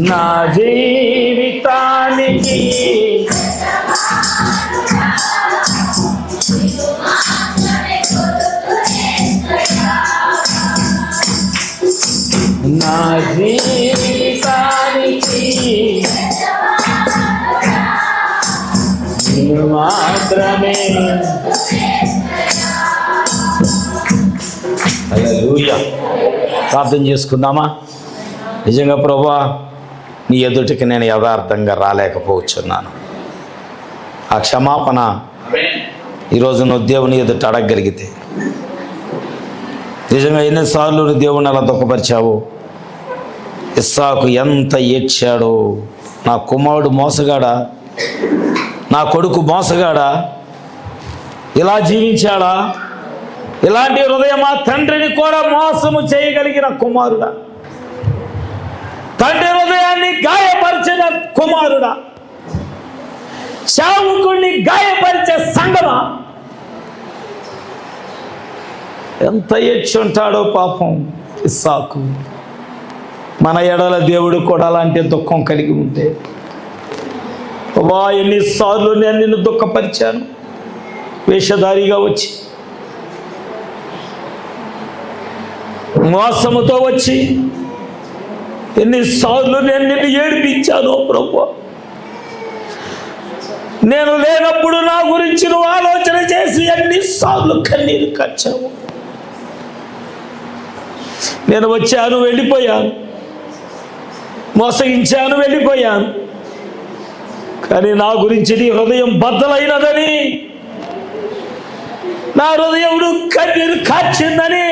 నా జీవితానికి నా జీవితానికి నువ్వు మాత్రమే. హల్లెలూయా. ప్రార్థన చేసుకుందామా? నిజంగా ప్రభువా, నీ ఎదుటికి నేను యథార్థంగా రాలేకపోతున్నాను. ఆ క్షమాపణ ఈరోజు నువ్వు దేవుని ఎదుట అడగగలిగితే, నిజంగా ఎన్నిసార్లు నువ్వు దేవుని అలా దుఃఖపరిచావు. ఇస్సాకు ఎంత ఏడ్చాడో, నా కుమారుడు మోసగాడా, నా కొడుకు మోసగాడా, ఇలా జీవించాడా, ఇలాంటి హృదయమా, తండ్రిని కూడా మోసము చేయగలిగిన కుమారుడా, తండ్రి హృదయాన్ని గాయపరిచిన కుమారుడా, సేవకుడిని గాయపరిచే సంగమా, ఎంత ఏడ్చుంటాడో పాపం ఇస్సాకు. మన ఎడల దేవుడు కూడా అలాంటి దుఃఖం కలిగి ఉంటే, ఎన్నిసార్లు నేను నిన్ను దుఃఖపరిచాను, వేషధారిగా వచ్చి, మోసముతో వచ్చి, ఎన్నిసార్లు నేను నిన్ను ఏడిపించాను ప్రభువా. నేను లేనప్పుడు నా గురించి నువ్వు ఆలోచన చేసి ఎన్నిసార్లు కన్నీరు కార్చావు. నేను వచ్చాను, వెళ్ళిపోయాను, మోసగించాను, వెళ్ళిపోయాను. కానీ నా గురించి నీ హృదయం బద్దలైనదని, నా హృదయం కన్నీరు కార్చిందని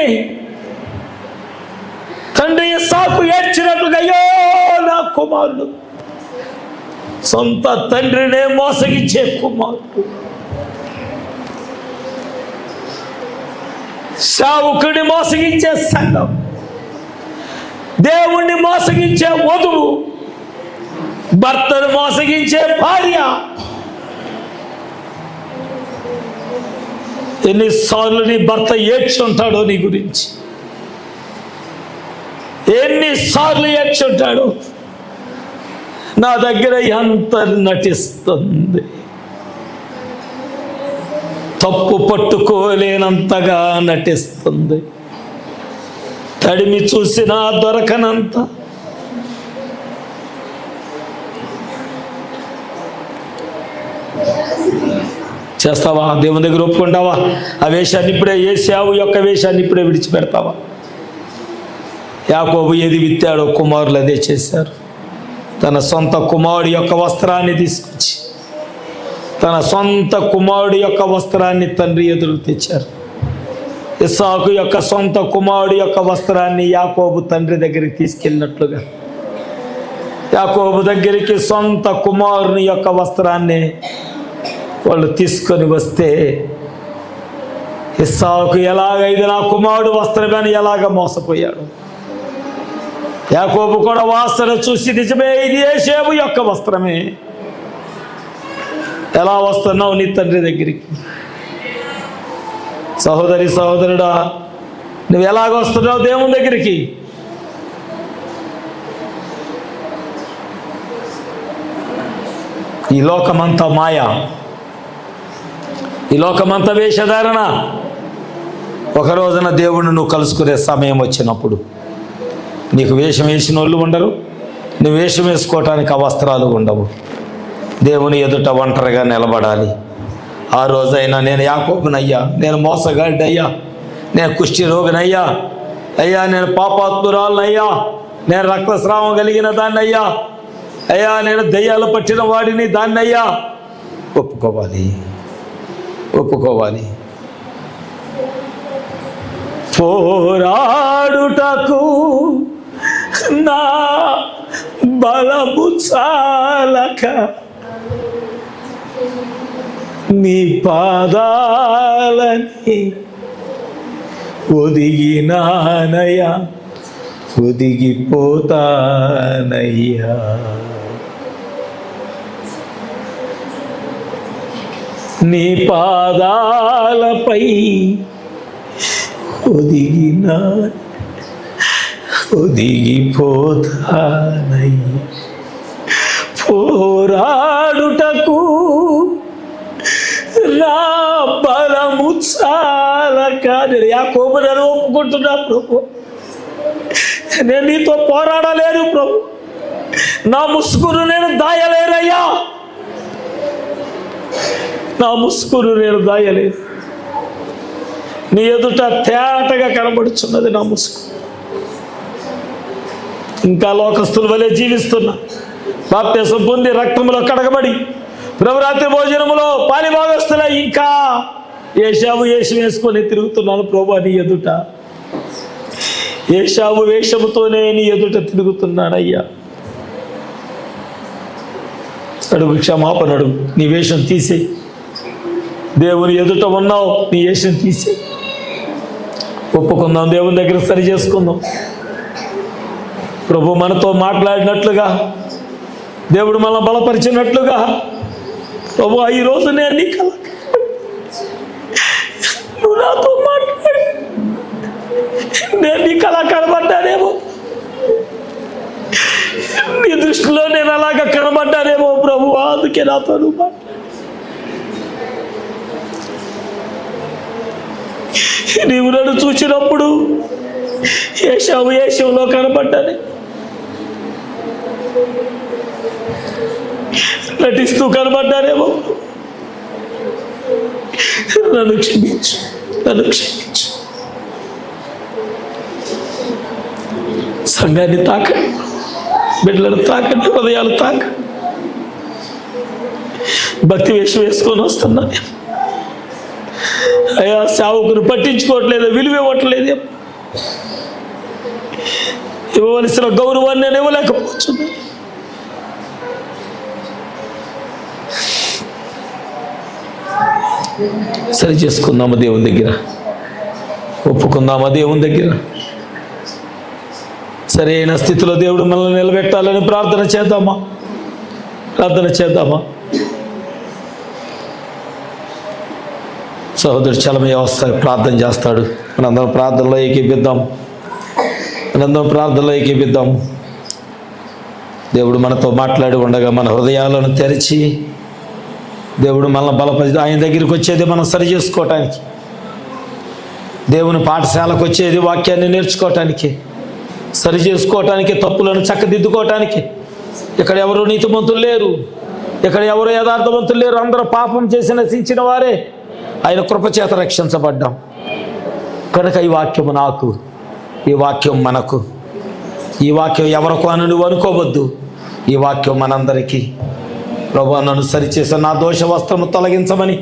తండ్రి ఇస్సాకు ఏడ్చినట్లుగా, అయ్యో నా కుమారుడు, సొంత తండ్రినే మోసగించే కుమారుడు, సేవకుడిని మోసగించే సంఘం, దేవుణ్ణి మోసగించే వధువు, భర్తను మోసగించే భార్య. ఎన్నిసార్లు నీ భర్త ఏడ్చుంటాడో నీ గురించి, ఎన్నిసార్లు ఏడ్చుంటాడో. నా దగ్గర ఎంత నటిస్తుంది, తప్పు పట్టుకోలేనంతగా నటిస్తుంది, తడిమి చూసినా దొరకనంత. చేస్తావా? దేవుని దగ్గర ఒప్పుకుంటావా? ఆ వేషాన్ని ఇప్పుడే, ఏశావు యొక్క వేషాన్ని ఇప్పుడే విడిచిపెడతావా? యాకోబు ఏది విత్తాడో కుమారులు అదే చేశారు. తన సొంత కుమారుడి యొక్క వస్త్రాన్ని తీసుకొచ్చి, తన సొంత కుమారుడి యొక్క వస్త్రాన్ని తండ్రి ఎదురు తెచ్చారు. ఇస్సాకు యొక్క సొంత కుమారుడు యొక్క వస్త్రాన్ని యాకోబు తండ్రి దగ్గరికి తీసుకెళ్ళినట్లుగా యాకోబు దగ్గరికి సొంత కుమారుని యొక్క వస్త్రాన్ని వాళ్ళు తీసుకొని వస్తే ఇస్సాకు ఎలాగ ఇది నా కుమారుడు వస్త్రమని ఎలాగ మోసపోయాడు. యాకోబు కూడా వాసన చూసి నిజమే ఇది యోసేపు యొక్క వస్త్రమే, ఎలా వస్తున్నావు నీ తండ్రి దగ్గరికి? సహోదరి సహోదరుడా, నువ్వు ఎలాగ వస్తున్నావు దేవుని దగ్గరికి? ఈ లోకమంతా మాయ, ఈ లోకమంతా వేషధారణ. ఒక రోజున దేవుణ్ణి నువ్వు కలుసుకునే సమయం వచ్చినప్పుడు నీకు వేషం వేసిన వాళ్ళు ఉండరు, నువ్వు వేషం వేసుకోవటానికి ఆ వస్త్రాలు ఉండవు. దేవుని ఎదుట ఒంటరిగా నిలబడాలి. ఆ రోజైనా నేను యాకోబునయ్యా, నేను మోసగాడినయ్యా, నేను కుష్టి రోగినయ్యా, అయ్యా నేను పాపాత్మురాలనయ్యా, నేను రక్తస్రావం కలిగిన దాన్ని అయ్యా, అయ్యా నేను దయ్యాలు పట్టిన వాడిని దాన్ని అయ్యా ఒప్పుకోవాలి. పోరాడుటకు నా బలము చాలక నీ పాదాలని ఒదిగినానయ్యా, ఒదిగిపోతానయ్యా. నీ పాదాలపై ఒదిగిపోతానయ్యా. పోరాడుటకు నా బలము చాలక నేను యాకోబు నేను ఒప్పుకుంటున్నా ప్రభు, నేను నీతో పోరాడలేను ప్రభు, నా ముసుగును నేను దాయలేనయ్యా, నా ముసుగును నేను దాయలేదు. నీ ఎదుట తేటగా కనబడుచున్నది నా ముసుగు. ఇంకా లోకస్తుల వలె జీవిస్తున్నా, బాప్తిసం పొంది రక్తంలో కడగబడి ప్రభురాత్రి భోజనములో పాలిభాగస్తుల ఇంకా ఏషావు వేషం వేసుకొని తిరుగుతున్నాను ప్రభు. నీ ఎదుట ఏషావు వేషముతోనే నీ ఎదుట తిరుగుతున్నానయ్యా. అడుగు, క్షమాపణ అడుగు. నీ వేషం తీసే, దేవుని ఎదుట ఉన్నావు, నీ వేషం తీసే. ఒప్పుకుందాం, దేవుని దగ్గర సరి చేసుకుందాం. ప్రభు మనతో మాట్లాడినట్లుగా, దేవుడు మనల్ని బలపరిచినట్లుగా, ప్రభు ఈరోజు నేను నీ కల నువ్వు నాతో మాట్లాడి నేను నీ కళ కనబడ్డానేమో, నీ దృష్టిలో నేను అలాగా కనబడ్డానేమో ప్రభు, అందుకే నాతో నువ్వు మాట్లాడు. నీవు నన్ను చూసినప్పుడు ఏషావు ఏషంలో కనబడ్డానే, నటిస్తూ కనబడ్డానేమో. నన్ను క్షమించు, నన్ను క్షమించు. సంఘాన్ని తాకండి, బిడ్డలను తాకండి, హృదయాలు తాకండి. భక్తి వేషం వేసుకొని వస్తున్నాను అయ్యా, సేవకుని పట్టించుకోవట్లేదు, విలువ ఇవ్వట్లేదు, ఇవ్వవలసిన గౌరవాన్ని నేను ఇవ్వలేకపోవచ్చు. సరి చేసుకుందామా దేవుని దగ్గర, ఒప్పుకుందామా దేవుని దగ్గర. సరైన స్థితిలో దేవుడు మనల్ని నిలబెట్టాలని ప్రార్థన చేద్దామా, ప్రార్థన చేద్దామా. సహోదరుడు చలమయ్య వస్తాడు, ప్రార్థన చేస్తాడు. మనందరం ప్రార్థనలో ఏకీపిద్దాం, మనందరం ప్రార్థనలో ఏకీపిద్దాం. దేవుడు మనతో మాట్లాడి ఉండగా మన హృదయాలను తెరిచి దేవుడు మనల్ని బలపరిచి ఆయన దగ్గరికి వచ్చేది మనం సరి చేసుకోవటానికి, దేవుని పాఠశాలకు వచ్చేది వాక్యాన్ని నేర్చుకోవటానికి, సరి చేసుకోవటానికి, తప్పులను చక్కదిద్దుకోవటానికి. ఇక్కడ ఎవరు నీతిమంతులు లేరు, ఇక్కడ ఎవరు యథార్థవంతులు లేరు, అందరూ పాపం చేసి నశించిన వారే. ఆయన కృపచేత రక్షించబడ్డాం కనుక ఈ వాక్యము నాకు, ఈ వాక్యం మనకు, ఈ వాక్యం ఎవరికో అని నువ్వు అనుకోవద్దు, ఈ వాక్యం మనందరికీ. ప్రభువా నన్ను సరిచేసి నా దోష వస్త్రము తొలగించమని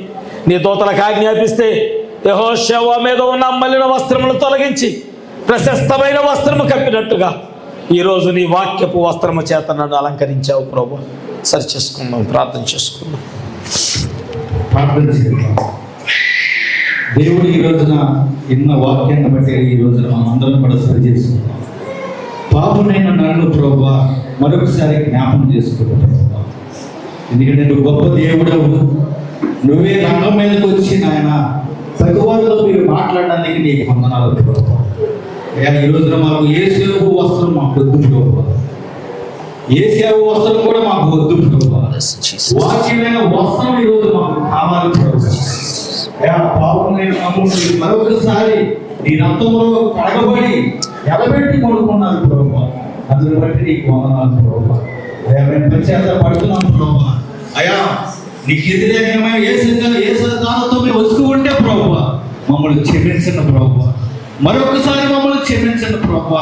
నీ దూతలకు ఆజ్ఞాపిస్తే యెహోషువ మీద ఉన్న మలిన వస్త్రములు తొలగించి ప్రశస్తమైన వస్త్రము కప్పినట్టుగా ఈరోజు నీ వాక్యపు వస్త్రము చేత నన్ను అలంకరించావు ప్రభు. సరి చేసుకుందాం, ప్రార్థన చేసుకుందాం. దేవుడు ఈ రోజున ఎన్న వాక్యాన్ని బట్టి ఈ రోజున మనం అందరం కూడా సరి చేసుకుందాం. పాపునైన నన్ను ప్రభువా మరొకసారి జ్ఞాపకం చేసుకుంటాం ప్రభువా. ఎందుకంటే నువ్వు గొప్ప దేవుడవు, నువ్వే రంగం మీదకి వచ్చి నాయన తగువారిలో మీరు మాట్లాడడానికి నీకు వందనాలు ప్రభువా. ఈ రోజున మాకు యేసేపు వస్త్రం మాకు వద్దు ప్రభువా, యేసేపు వస్త్రం కూడా మాకు వద్దు ప్రభువా. వాక్యమైన వస్త్రం ఈ రోజు మాకు కావాలి ప్రభువా. పాపమైన మమ్మల్ని మరొకసారి నీ రక్తంలో కడగబడి ఎలబెట్టి కొనుక్కున్నారు ప్రభువా. అందుని బట్టి నీకు వందనాలు ప్రభువా. అయ్యా మేము పశ్చాత్తాపడుతున్నాం ప్రభువా. అయ్యా నీకు వ్యతిరేకమైన ఏ సిద్ధాంతంతో మేము వస్తూ ఉంటే ప్రభువా మమ్మల్ని క్షమించండి ప్రభువా. మరొకసారి మమ్మల్ని క్షమించండి ప్రభువా.